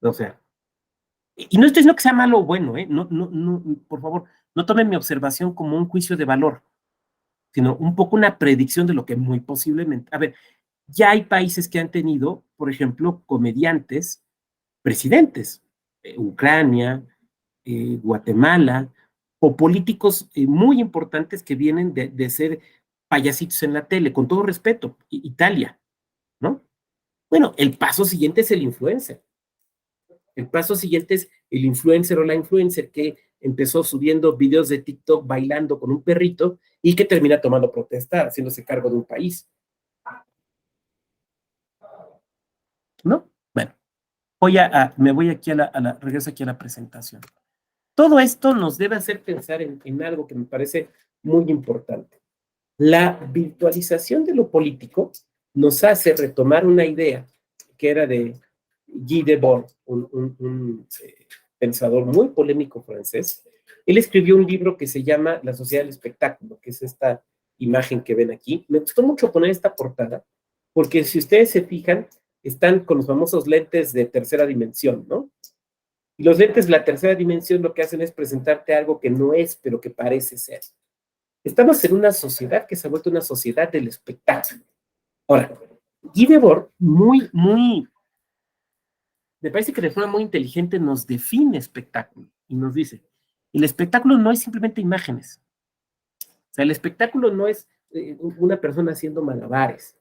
O sea, y no estoy diciendo que sea malo o bueno, ¿eh? No, no, no, por favor, no tomen mi observación como un juicio de valor, sino un poco una predicción de lo que muy posiblemente. A ver, ya hay países que han tenido, por ejemplo, comediantes presidentes, Ucrania, Guatemala, o políticos muy importantes que vienen de ser payasitos en la tele, con todo respeto, Italia, ¿no? Bueno, el paso siguiente es el influencer. El paso siguiente es el influencer o la influencer que empezó subiendo videos de TikTok bailando con un perrito y que termina tomando protesta, haciéndose cargo de un país. ¿No? Bueno, me voy aquí regreso aquí a la presentación. Todo esto nos debe hacer pensar en algo que me parece muy importante. La virtualización de lo político nos hace retomar una idea que era de Guy Debord, un pensador muy polémico francés. Él escribió un libro que se llama La Sociedad del Espectáculo, que es esta imagen que ven aquí. Me gustó mucho poner esta portada, porque si ustedes se fijan, están con los famosos lentes de tercera dimensión, ¿no? Y los lentes de la tercera dimensión lo que hacen es presentarte algo que no es, pero que parece ser. Estamos en una sociedad que se ha vuelto una sociedad del espectáculo. Ahora, Guy Debord, me parece que de forma muy inteligente nos define espectáculo y nos dice, el espectáculo no es simplemente imágenes. O sea, el espectáculo no es una persona haciendo malabares.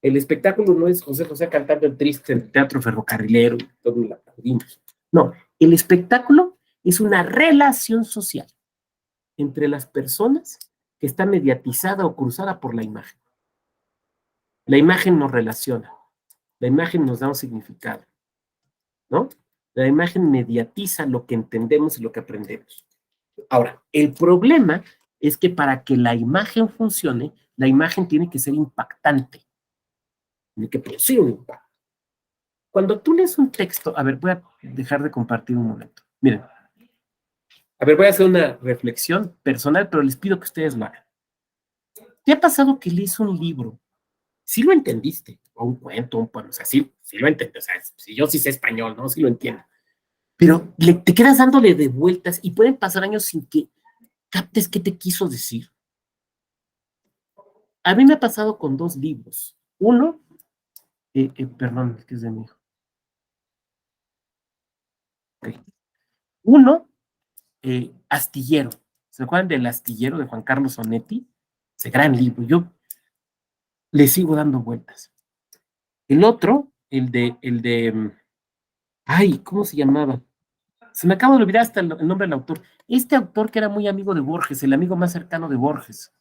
El espectáculo no es José José cantando el triste en el Teatro Ferrocarrilero y todo lo aplaudimos. No, el espectáculo es una relación social entre las personas que está mediatizada o cruzada por la imagen. La imagen nos relaciona, la imagen nos da un significado, ¿no? La imagen mediatiza lo que entendemos y lo que aprendemos. Ahora, el problema es que para que la imagen funcione, la imagen tiene que ser impactante, tiene que producir un impacto. Cuando tú lees un texto, a ver, voy a dejar de compartir un momento. Miren, a ver, voy a hacer una reflexión personal, pero les pido que ustedes lo hagan. ¿Te ha pasado que lees un libro? Sí lo entendiste, o un cuento, un poema, o sea, sí lo entendí, o sea, si yo sí sé español, ¿no? Sí lo entiendo. Pero te quedas dándole de vueltas y pueden pasar años sin que captes qué te quiso decir. A mí me ha pasado con 2 libros. Uno, perdón, es que es de mi hijo. Okay. Uno, Astillero. ¿Se acuerdan del Astillero de Juan Carlos Onetti? Ese gran libro. Yo le sigo dando vueltas. El otro, ay, ¿cómo se llamaba? Se me acaba de olvidar hasta el nombre del autor. Este autor que era muy amigo de Borges, el amigo más cercano de Borges,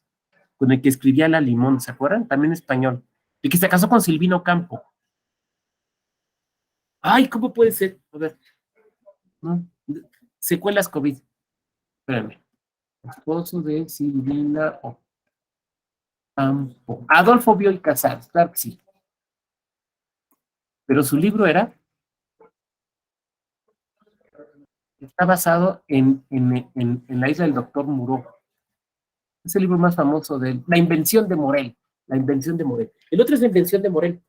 con el que escribía La Limón, ¿se acuerdan? También español. Y que se casó con Silvino Campo. Ay, ¿cómo puede ser? A ver. ¿No? Secuelas COVID. Espérame. Esposo de Silvina Campo. Adolfo Bioy Casares, claro que sí. Pero su libro está basado en la isla del Doctor Moreau. Es el libro más famoso de él. La invención de Morel. La invención de Morel. El otro es La invención de Morel.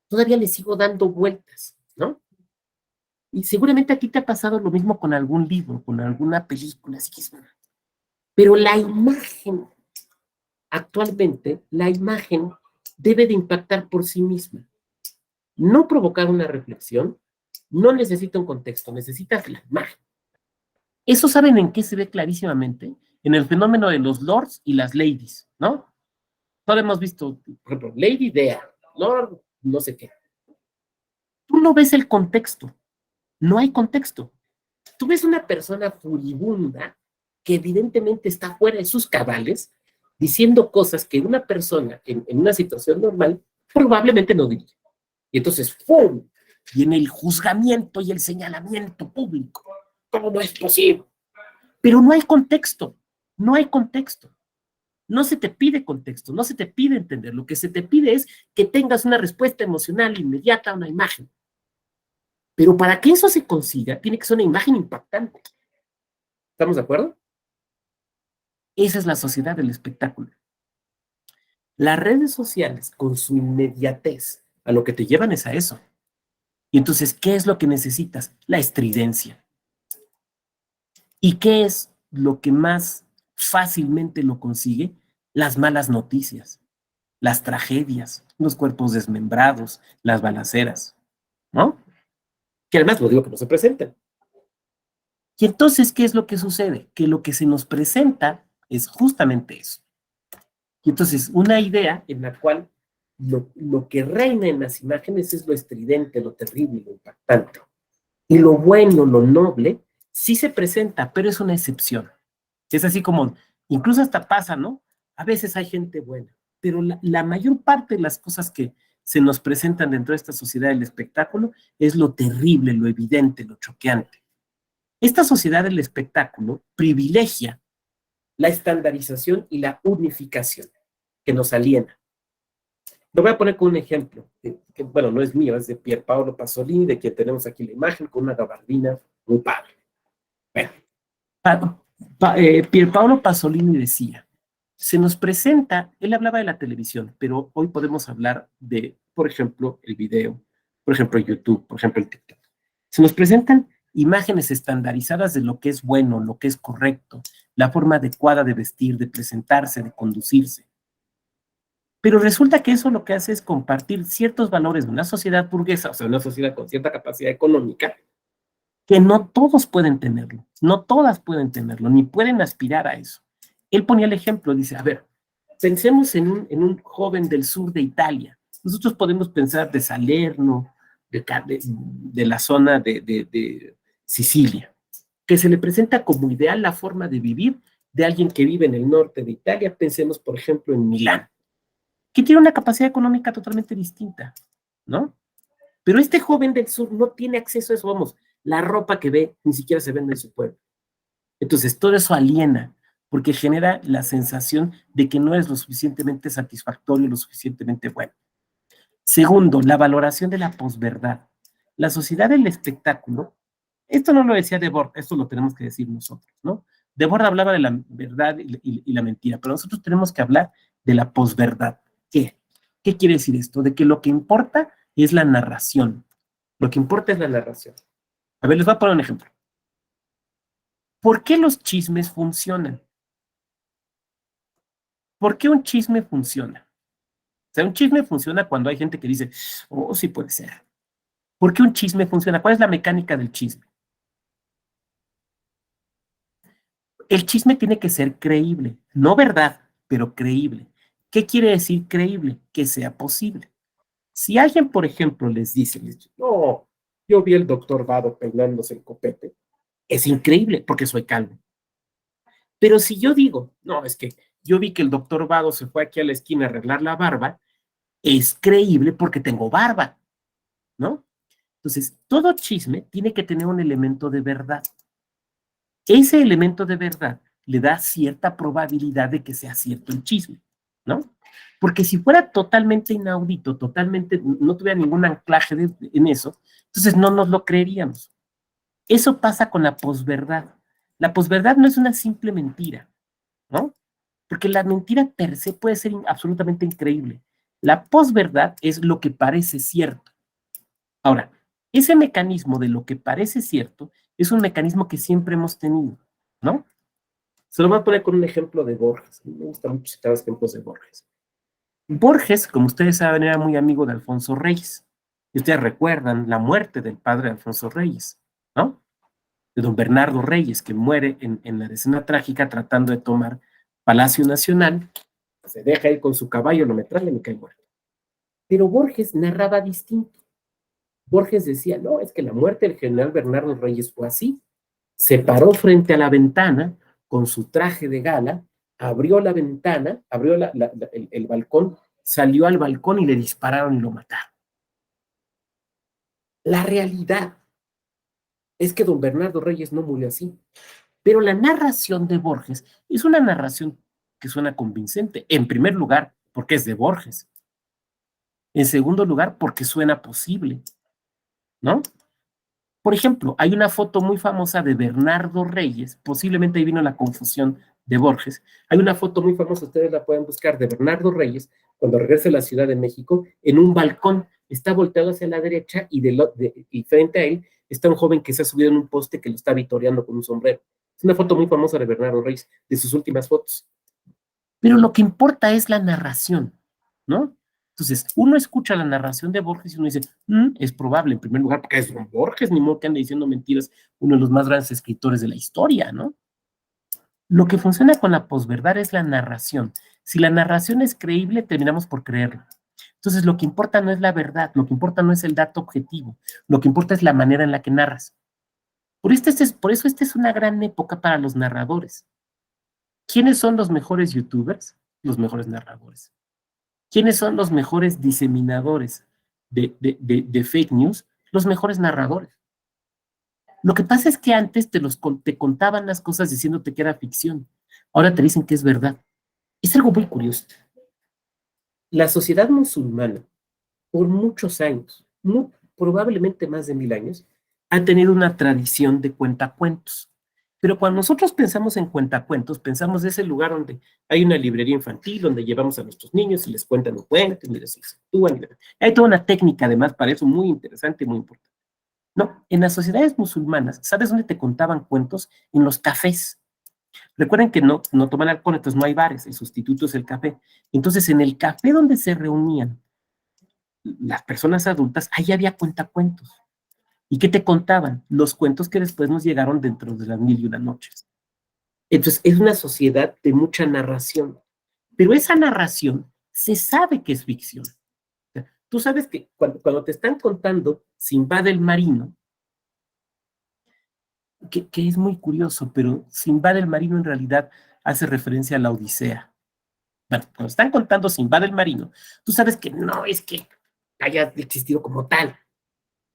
Todavía le sigo dando vueltas, ¿no? Y seguramente a ti te ha pasado lo mismo con algún libro, con alguna película, así que es... Pero la imagen, actualmente, la imagen debe de impactar por sí misma. No provocar una reflexión, no necesita un contexto, necesitas la imagen. Eso, ¿saben en qué se ve clarísimamente? En el fenómeno de los lords y las ladies, ¿no? Todos hemos visto, por ejemplo, Lady Dea, Lord, no sé qué. Tú no ves el contexto, no hay contexto. Tú ves una persona furibunda que evidentemente está fuera de sus cabales, diciendo cosas que una persona en una situación normal probablemente no diría. Y entonces, ¡pum!, viene el juzgamiento y el señalamiento público. ¿Cómo es posible? Pero no hay contexto, no hay contexto. No se te pide contexto, no se te pide entender. Lo que se te pide es que tengas una respuesta emocional inmediata a una imagen. Pero para que eso se consiga, tiene que ser una imagen impactante. ¿Estamos de acuerdo? Esa es la sociedad del espectáculo. Las redes sociales, con su inmediatez, a lo que te llevan es a eso. Y entonces, ¿qué es lo que necesitas? La estridencia. ¿Y qué es lo que más fácilmente lo consigue? Las malas noticias, las tragedias, los cuerpos desmembrados, las balaceras, ¿no? Que además lo digo que no se presentan. Y entonces, ¿qué es lo que sucede? Que lo que se nos presenta es justamente eso. Y entonces, una idea en la cual lo que reina en las imágenes es lo estridente, lo terrible, lo impactante. Y lo bueno, lo noble, sí se presenta, pero es una excepción. Es así como, incluso hasta pasa, ¿no? A veces hay gente buena, pero la mayor parte de las cosas que se nos presentan dentro de esta sociedad del espectáculo es lo terrible, lo evidente, lo choqueante. Esta sociedad del espectáculo privilegia la estandarización y la unificación que nos aliena. Lo voy a poner con un ejemplo, que, bueno, no es mío, es de Pierpaolo Pasolini, de quien tenemos aquí la imagen con una gabardina muy padre. Bueno, Pierpaolo Pasolini decía, se nos presenta, él hablaba de la televisión, pero hoy podemos hablar de, por ejemplo, el video, por ejemplo, YouTube, por ejemplo, el TikTok. Se nos presentan imágenes estandarizadas de lo que es bueno, lo que es correcto, la forma adecuada de vestir, de presentarse, de conducirse. Pero resulta que eso lo que hace es compartir ciertos valores de una sociedad burguesa, o sea, una sociedad con cierta capacidad económica, que no todos pueden tenerlo, no todas pueden tenerlo, ni pueden aspirar a eso. Él ponía el ejemplo, dice, a ver, pensemos en un joven del sur de Italia. Nosotros podemos pensar de Salerno, de la zona de Sicilia, que se le presenta como ideal la forma de vivir de alguien que vive en el norte de Italia. Pensemos, por ejemplo, en Milán, que tiene una capacidad económica totalmente distinta, ¿no? Pero este joven del sur no tiene acceso a eso, vamos, la ropa que ve ni siquiera se vende en su pueblo. Entonces, todo eso aliena, porque genera la sensación de que no es lo suficientemente satisfactorio, lo suficientemente bueno. Segundo, la valoración de la posverdad. La sociedad del espectáculo, esto no lo decía Debord, esto lo tenemos que decir nosotros, ¿no? Debord hablaba de la verdad y la mentira, pero nosotros tenemos que hablar de la posverdad. ¿Qué? ¿Qué quiere decir esto? De que lo que importa es la narración. Lo que importa es la narración. A ver, les voy a poner un ejemplo. ¿Por qué los chismes funcionan? ¿Por qué un chisme funciona? O sea, un chisme funciona cuando hay gente que dice, oh, sí puede ser. ¿Por qué un chisme funciona? ¿Cuál es la mecánica del chisme? El chisme tiene que ser creíble, no verdad, pero creíble. ¿Qué quiere decir creíble? Que sea posible. Si alguien, por ejemplo, les dice, no, yo vi al doctor Vado peinándose el copete, es increíble porque soy calvo. Pero si yo digo, no, es que yo vi que el doctor Vado se fue aquí a la esquina a arreglar la barba, es creíble porque tengo barba, ¿no? Entonces, todo chisme tiene que tener un elemento de verdad. Ese elemento de verdad le da cierta probabilidad de que sea cierto el chisme, ¿no? Porque si fuera totalmente inaudito, totalmente, no tuviera ningún anclaje en eso, entonces no nos lo creeríamos. Eso pasa con la posverdad. La posverdad no es una simple mentira, ¿no? Porque la mentira per se puede ser absolutamente increíble. La posverdad es lo que parece cierto. Ahora, ese mecanismo de lo que parece cierto es un mecanismo que siempre hemos tenido, ¿no? Se lo voy a poner con un ejemplo de Borges. Me gusta mucho citar los ejemplos de Borges. Borges, como ustedes saben, era muy amigo de Alfonso Reyes. Y ustedes recuerdan la muerte del padre de Alfonso Reyes, ¿no? De don Bernardo Reyes, que muere en la escena trágica tratando de tomar Palacio Nacional. Se deja ir con su caballo, lo metralla y cae muerto. Pero Borges narraba distinto. Borges decía, no, es que la muerte del general Bernardo Reyes fue así. Se paró frente a la ventana con su traje de gala, abrió la ventana, abrió el balcón, salió al balcón y le dispararon y lo mataron. La realidad es que don Bernardo Reyes no murió así. Pero la narración de Borges es una narración que suena convincente. En primer lugar, porque es de Borges. En segundo lugar, porque suena posible, ¿no? Por ejemplo, hay una foto muy famosa de Bernardo Reyes, posiblemente ahí vino la confusión de Borges. Hay una foto muy famosa, ustedes la pueden buscar, de Bernardo Reyes, cuando regresa a la Ciudad de México, en un balcón, está volteado hacia la derecha y frente a él está un joven que se ha subido en un poste que lo está vitoreando con un sombrero. Es una foto muy famosa de Bernardo Reyes, de sus últimas fotos. Pero lo que importa es la narración, ¿no? Entonces, uno escucha la narración de Borges y uno dice, es probable, en primer lugar, porque es don Borges, ni modo que ande diciendo mentiras, uno de los más grandes escritores de la historia, ¿no? Lo que funciona con la posverdad es la narración. Si la narración es creíble, terminamos por creerla. Entonces, lo que importa no es la verdad, lo que importa no es el dato objetivo, lo que importa es la manera en la que narras. Por eso esta es una gran época para los narradores. ¿Quiénes son los mejores youtubers? Los mejores narradores. ¿Quiénes son los mejores diseminadores de fake news? Los mejores narradores. Lo que pasa es que antes te contaban las cosas diciéndote que era ficción. Ahora te dicen que es verdad. Es algo muy curioso. La sociedad musulmana, por muchos años, probablemente más de 1000 años, ha tenido una tradición de cuentacuentos. Pero cuando nosotros pensamos en cuentacuentos, pensamos de ese lugar donde hay una librería infantil, donde llevamos a nuestros niños y les cuentan un cuento, y les actúan. Hay toda una técnica, además, para eso muy interesante y muy importante. No, en las sociedades musulmanas, ¿sabes dónde te contaban cuentos? En los cafés. Recuerden que no toman alcohol, entonces no hay bares, el sustituto es el café. Entonces, en el café donde se reunían las personas adultas, ahí había cuentacuentos. ¿Y qué te contaban? Los cuentos que después nos llegaron dentro de las 1001 noches. Entonces, es una sociedad de mucha narración, pero esa narración se sabe que es ficción. O sea, tú sabes que cuando te están contando Sinbad el Marino, que es muy curioso, pero Sinbad el Marino en realidad hace referencia a la Odisea. Bueno, cuando están contando Sinbad el Marino, tú sabes que no es que haya existido como tal,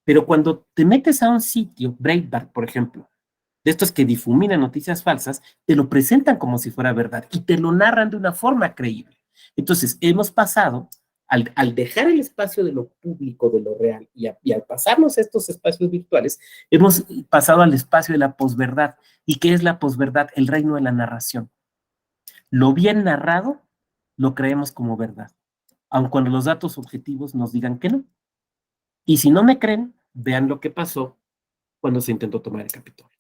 pero cuando te metes a un sitio, Breitbart, por ejemplo, de estos que difuminan noticias falsas, te lo presentan como si fuera verdad y te lo narran de una forma creíble. Entonces, hemos pasado, al dejar el espacio de lo público, de lo real, y al pasarnos a estos espacios virtuales, hemos pasado al espacio de la posverdad. ¿Y qué es la posverdad? El reino de la narración. Lo bien narrado lo creemos como verdad, aun cuando los datos objetivos nos digan que no. Y si no me creen, vean lo que pasó cuando se intentó tomar el Capitolio.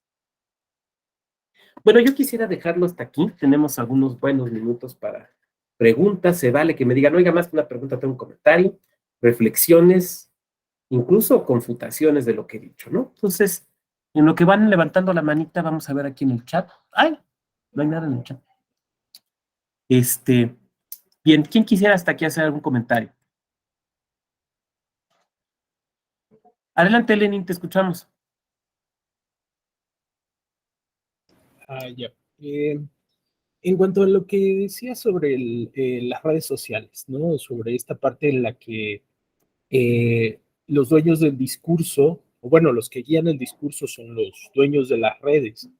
Bueno, yo quisiera dejarlo hasta aquí. Tenemos algunos buenos minutos para preguntas. Se vale que me digan, oiga, más que una pregunta, tengo un comentario, reflexiones, incluso confutaciones de lo que he dicho, ¿no? Entonces, en lo que van levantando la manita, vamos a ver aquí en el chat. ¡Ay! No hay nada en el chat. Bien, ¿quién quisiera hasta aquí hacer algún comentario? Adelante, Lenin, te escuchamos. Ya. En cuanto a lo que decía sobre las redes sociales, ¿no? Sobre esta parte en la que los dueños del discurso, o bueno, los que guían el discurso son los dueños de las redes,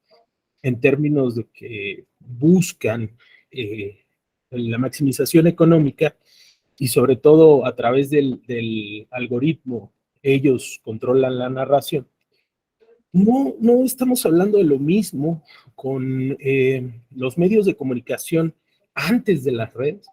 en términos de que buscan la maximización económica y sobre todo a través del algoritmo, ellos controlan la narración. No estamos hablando de lo mismo con los medios de comunicación antes de las redes.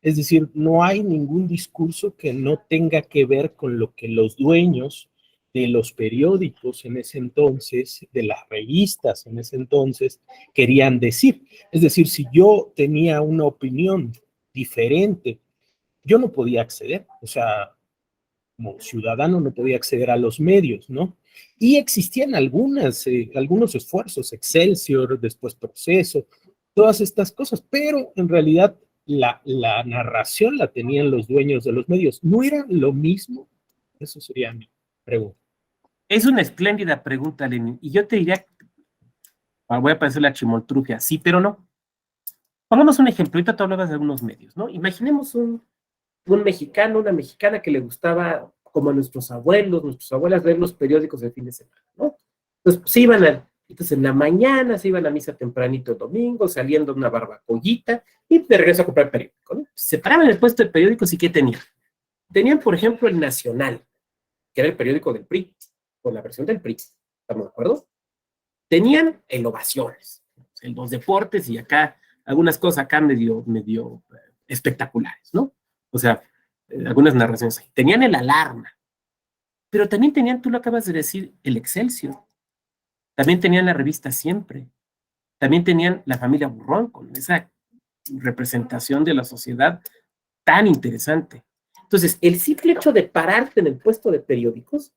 Es decir, no hay ningún discurso que no tenga que ver con lo que los dueños de los periódicos en ese entonces, de las revistas en ese entonces, querían decir. Es decir, si yo tenía una opinión diferente, yo no podía acceder. O sea, como ciudadano no podía acceder a los medios, ¿no? Y existían algunos esfuerzos, Excelsior, después Proceso, todas estas cosas, pero en realidad la narración la tenían los dueños de los medios. ¿No era lo mismo? Eso sería mi pregunta. Es una espléndida pregunta, Lenin, y yo te diría, voy a parecer la chimoltrufia, sí, pero no. Pongamos un ejemplo, ahorita tú hablabas de algunos medios, ¿no? Imaginemos un mexicano, una mexicana que le gustaba, como a nuestros abuelos, nuestras abuelas, ver los periódicos de fin de semana, ¿no? Entonces, entonces en la mañana se iban a misa tempranito el domingo, saliendo una barbacollita, y de regreso a comprar el periódico, ¿no? Se paraban en el puesto de periódicos y ¿qué tenían? Tenían, por ejemplo, el Nacional, que era el periódico del PRI, con la versión del PRI, ¿estamos de acuerdo? Tenían el Ovaciones, en los deportes y acá, algunas cosas acá medio espectaculares, ¿no? O sea, algunas narraciones ahí. Tenían el Alarma, pero también tenían, tú lo acabas de decir, el Excelsior. También tenían la revista Siempre. También tenían la familia Burrón, con esa representación de la sociedad tan interesante. Entonces, el simple hecho de pararte en el puesto de periódicos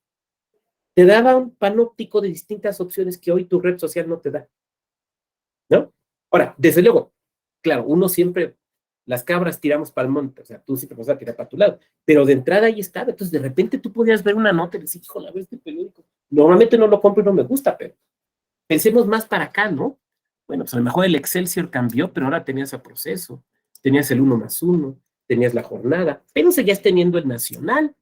te daba un panóptico de distintas opciones que hoy tu red social no te da, ¿no? Ahora, desde luego, claro, uno siempre, las cabras tiramos para el monte, o sea, tú siempre vas a tirar para tu lado, pero de entrada ahí estaba, entonces de repente tú podías ver una nota y decir, híjole, a ver este periódico, normalmente no lo compro y no me gusta, pero pensemos más para acá, ¿no? Bueno, pues a lo mejor el Excelsior cambió, pero ahora tenías a Proceso, tenías el 1+1, tenías la Jornada, pero seguías teniendo el Nacional.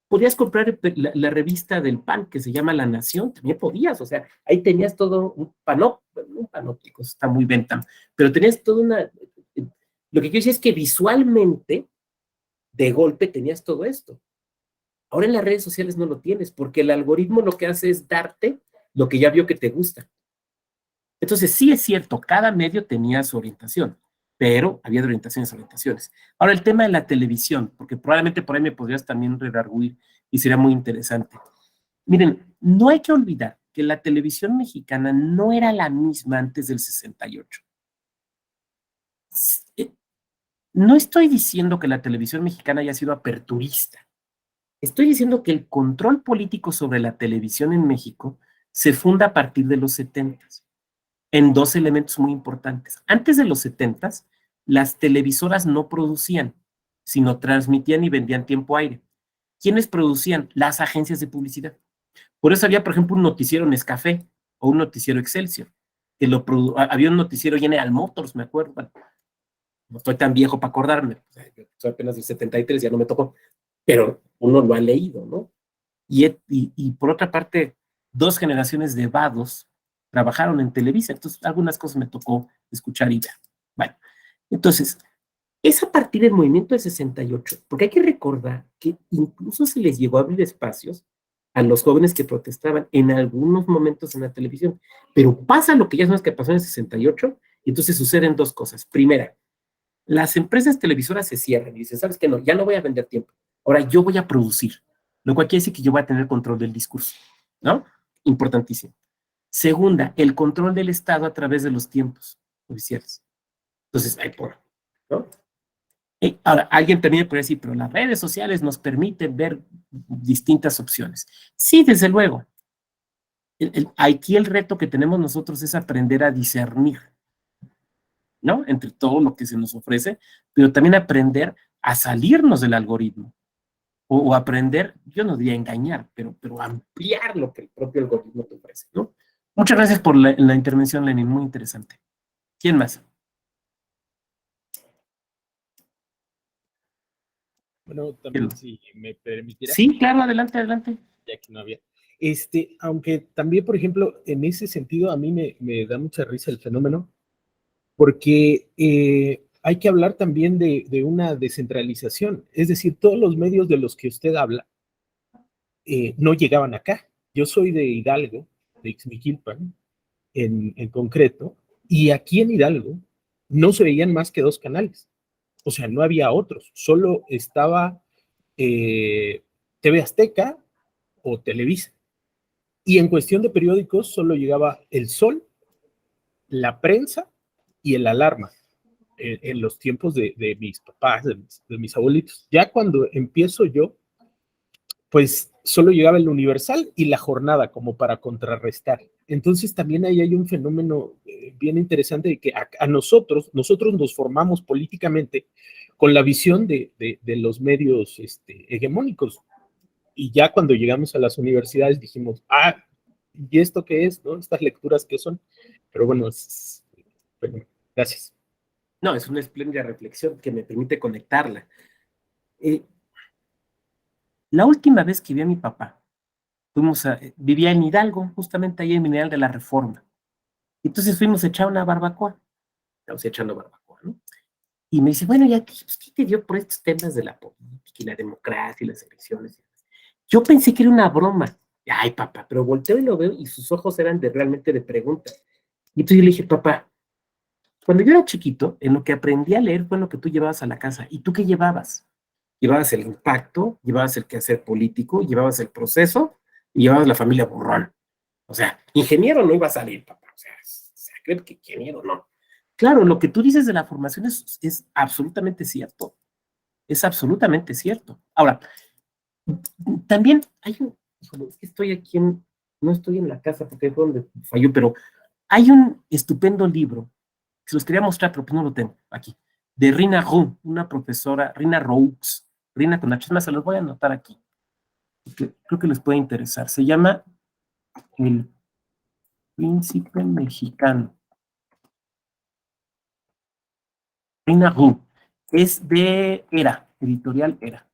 Podías comprar la revista del PAN, que se llama La Nación, también podías, o sea, ahí tenías todo un panóptico, está muy venta, pero tenías toda lo que quiero decir es que visualmente, de golpe, tenías todo esto. Ahora en las redes sociales no lo tienes, porque el algoritmo lo que hace es darte lo que ya vio que te gusta. Entonces, sí es cierto, cada medio tenía su orientación, pero había de orientaciones. Ahora, el tema de la televisión, porque probablemente por ahí me podrías también redarguir y sería muy interesante. Miren, no hay que olvidar que la televisión mexicana no era la misma antes del 68. No estoy diciendo que la televisión mexicana haya sido aperturista. Estoy diciendo que el control político sobre la televisión en México se funda a partir de los 70 en dos elementos muy importantes. Antes de los 70, las televisoras no producían, sino transmitían y vendían tiempo aire. ¿Quiénes producían? Las agencias de publicidad. Por eso había, por ejemplo, un noticiero Nescafé o un noticiero Excelsior. Había un noticiero General Motors, me acuerdo. Bueno, no estoy tan viejo para acordarme. O sea, yo soy apenas del 73, ya no me tocó. Pero uno lo ha leído, ¿no? Y por otra parte, dos generaciones de vados trabajaron en Televisa, entonces algunas cosas me tocó escuchar y ver. Bueno, entonces, es a partir del movimiento de 68, porque hay que recordar que incluso se les llegó a abrir espacios a los jóvenes que protestaban en algunos momentos en la televisión, pero pasa lo que ya sabemos que pasó en el 68, y entonces suceden dos cosas. Primera, las empresas televisoras se cierran y dicen, ¿sabes qué? No, ya no voy a vender tiempo, ahora yo voy a producir, lo cual quiere decir que yo voy a tener control del discurso, ¿no? Importantísimo. Segunda, el control del Estado a través de los tiempos oficiales. Entonces, ahí por, ¿no? Ahora, alguien también puede decir, pero las redes sociales nos permiten ver distintas opciones. Sí, desde luego. Aquí el reto que tenemos nosotros es aprender a discernir, ¿no? Entre todo lo que se nos ofrece, pero también aprender a salirnos del algoritmo. O aprender, yo no diría engañar, pero ampliar lo que el propio algoritmo te ofrece, ¿no? Muchas gracias por la intervención, Lenin, muy interesante. ¿Quién más? Bueno, también si me permitirá. Sí, claro, adelante, adelante. Ya que no había. Aunque también, por ejemplo, en ese sentido, a mí me da mucha risa el fenómeno, porque hay que hablar también de una descentralización. Es decir, todos los medios de los que usted habla no llegaban acá. Yo soy de Hidalgo, de Ixmiquilpan, en concreto, y aquí en Hidalgo no se veían más que dos canales. O sea, no había otros, solo estaba TV Azteca o Televisa. Y en cuestión de periódicos solo llegaba El Sol, La Prensa y El Alarma en los tiempos de mis papás, de mis abuelitos. Ya cuando empiezo yo, pues solo llegaba el Universal y la Jornada como para contrarrestar. Entonces también ahí hay un fenómeno bien interesante de que a nosotros nos formamos políticamente con la visión de los medios hegemónicos. Y ya cuando llegamos a las universidades dijimos, ¿y esto qué es? ¿No? Estas lecturas que son. Pero bueno, bueno, gracias. No, es una espléndida reflexión que me permite conectarla. La última vez que vi a mi papá, vivía en Hidalgo, justamente ahí en Mineral de la Reforma. Entonces fuimos a echar una barbacoa. Estamos echando barbacoa, ¿no? Y me dice, bueno, ya, pues, ¿qué te dio por estos temas de la política y la democracia y las elecciones? Yo pensé que era una broma. Ay, papá, pero volteo y lo veo y sus ojos eran realmente de pregunta. Y entonces yo le dije, papá, cuando yo era chiquito, en lo que aprendí a leer fue lo que tú llevabas a la casa. ¿Y tú qué llevabas? Llevabas el impacto, llevabas el quehacer político, llevabas el proceso y llevabas la familia burrón. O sea, ingeniero no iba a salir, papá. O sea, creo que ingeniero no. Claro, lo que tú dices de la formación es absolutamente cierto. Es absolutamente cierto. Ahora, también hay un, híjole, es que estoy aquí no estoy en la casa porque fue donde falló, pero hay un estupendo libro, que se los quería mostrar, pero pues no lo tengo aquí, de Rina Roux, una profesora, Rina Roux, Rina con H, más se los voy a anotar aquí, porque creo que les puede interesar. Se llama El Príncipe Mexicano. Rina Roux, es de Era, editorial Era.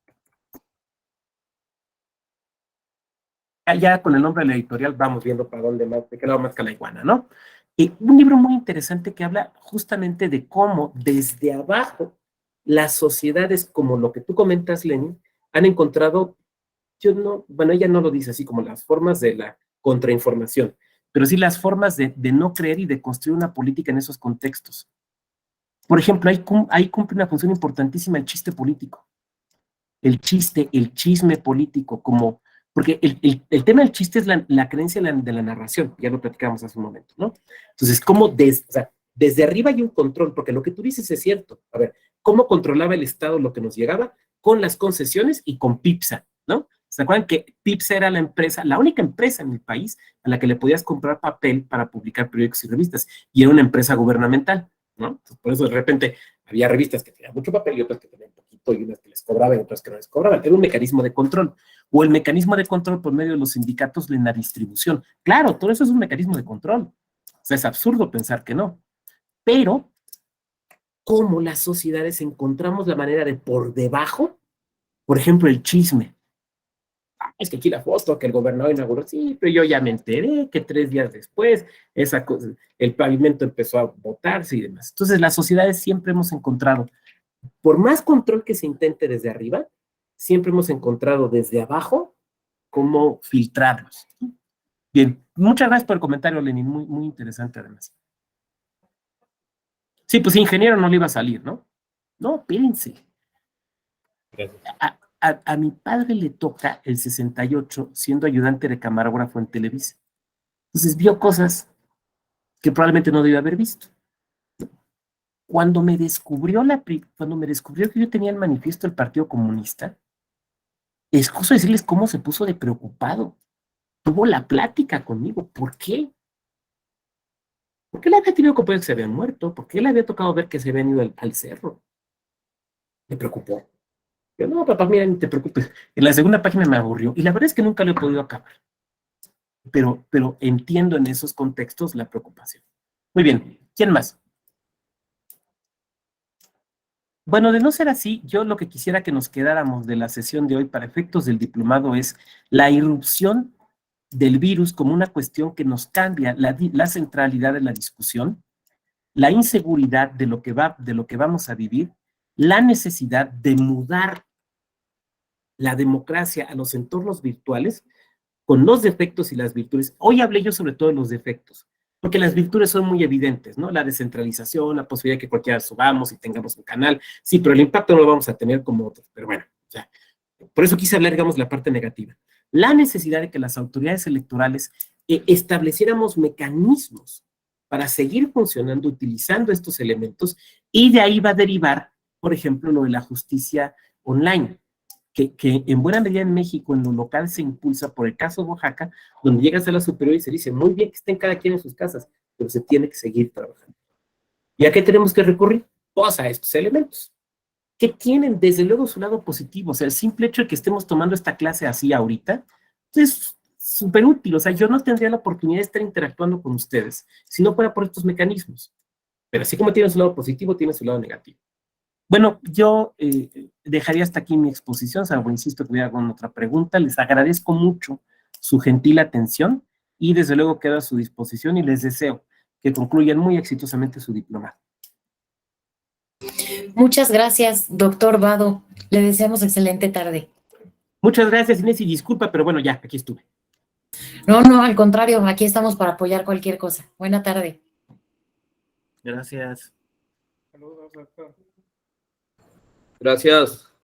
Ya con el nombre de la editorial vamos viendo para dónde más, de qué lado más que la iguana, ¿no? Un libro muy interesante que habla justamente de cómo desde abajo las sociedades, como lo que tú comentas, Lenin, han encontrado, bueno, ella no lo dice así como las formas de la contrainformación, pero sí las formas de no creer y de construir una política en esos contextos. Por ejemplo, ahí cumple una función importantísima el chiste político. El chiste, el chisme político, porque el tema del chiste es la creencia de la narración, ya lo platicamos hace un momento, ¿no? Entonces, o sea, desde arriba hay un control, porque lo que tú dices es cierto. A ver, ¿cómo controlaba el Estado lo que nos llegaba? Con las concesiones y con PIPSA, ¿no? ¿Se acuerdan que PIPSA era la única empresa en el país a la que le podías comprar papel para publicar periódicos y revistas? Y era una empresa gubernamental, ¿no? Entonces, por eso de repente había revistas que tenían mucho papel y otras que tenían poquito y unas que les cobraban y otras que no les cobraban. Era un mecanismo de control. O el mecanismo de control por medio de los sindicatos en la distribución. Claro, todo eso es un mecanismo de control. O sea, es absurdo pensar que no. Pero, ¿cómo las sociedades encontramos la manera de por debajo? Por ejemplo, el chisme. Es que aquí la foto que el gobernador inauguró, sí, pero yo ya me enteré que 3 días después el pavimento empezó a botarse y demás. Entonces, las sociedades siempre hemos encontrado, por más control que se intente desde arriba, siempre hemos encontrado desde abajo cómo filtrarlos. Bien, muchas gracias por el comentario, Lenin, muy, muy interesante además. Sí, pues ingeniero no le iba a salir, ¿no? No, espérense. A mi padre le toca el 68 siendo ayudante de camarógrafo en Televisa. Entonces vio cosas que probablemente no debía haber visto. Cuando me descubrió que yo tenía el manifiesto del Partido Comunista, es justo decirles cómo se puso de preocupado. Tuvo la plática conmigo. ¿Por qué? ¿Por qué le había tenido compañeros que se habían muerto? ¿Por qué le había tocado ver que se habían ido al cerro? Me preocupó. Yo, no, papá, mira, no te preocupes. En la segunda página me aburrió. Y la verdad es que nunca lo he podido acabar. Pero entiendo en esos contextos la preocupación. Muy bien. ¿Quién más? Bueno, de no ser así, yo lo que quisiera que nos quedáramos de la sesión de hoy para efectos del diplomado es la irrupción del virus como una cuestión que nos cambia la centralidad de la discusión, la inseguridad de lo que vamos a vivir, la necesidad de mudar la democracia a los entornos virtuales con los defectos y las virtudes. Hoy hablé yo sobre todo de los defectos, porque las virtudes son muy evidentes, ¿no? La descentralización, la posibilidad de que cualquiera subamos y tengamos un canal, sí, pero el impacto no lo vamos a tener como otros, pero bueno, o sea, por eso quise hablar, digamos, la parte negativa. La necesidad de que las autoridades electorales estableciéramos mecanismos para seguir funcionando utilizando estos elementos y de ahí va a derivar, por ejemplo, lo de la justicia online, que en buena medida en México, en lo local, se impulsa por el caso de Oaxaca, donde llegas a la superior y se dice, muy bien que estén cada quien en sus casas, pero se tiene que seguir trabajando. ¿Y a qué tenemos que recurrir? Pues a estos elementos, que tienen desde luego su lado positivo. O sea, el simple hecho de que estemos tomando esta clase así ahorita, es súper útil. O sea, yo no tendría la oportunidad de estar interactuando con ustedes si no fuera por estos mecanismos. Pero así como tiene su lado positivo, tiene su lado negativo. Bueno, yo dejaría hasta aquí mi exposición, salvo insisto que hubiera alguna otra pregunta. Les agradezco mucho su gentil atención y desde luego quedo a su disposición y les deseo que concluyan muy exitosamente su diplomado. Muchas gracias, doctor Vado. Le deseamos excelente tarde. Muchas gracias, Inés, y disculpa, pero bueno, ya, aquí estuve. No, al contrario, aquí estamos para apoyar cualquier cosa. Buena tarde. Gracias. Saludos, doctor. Gracias.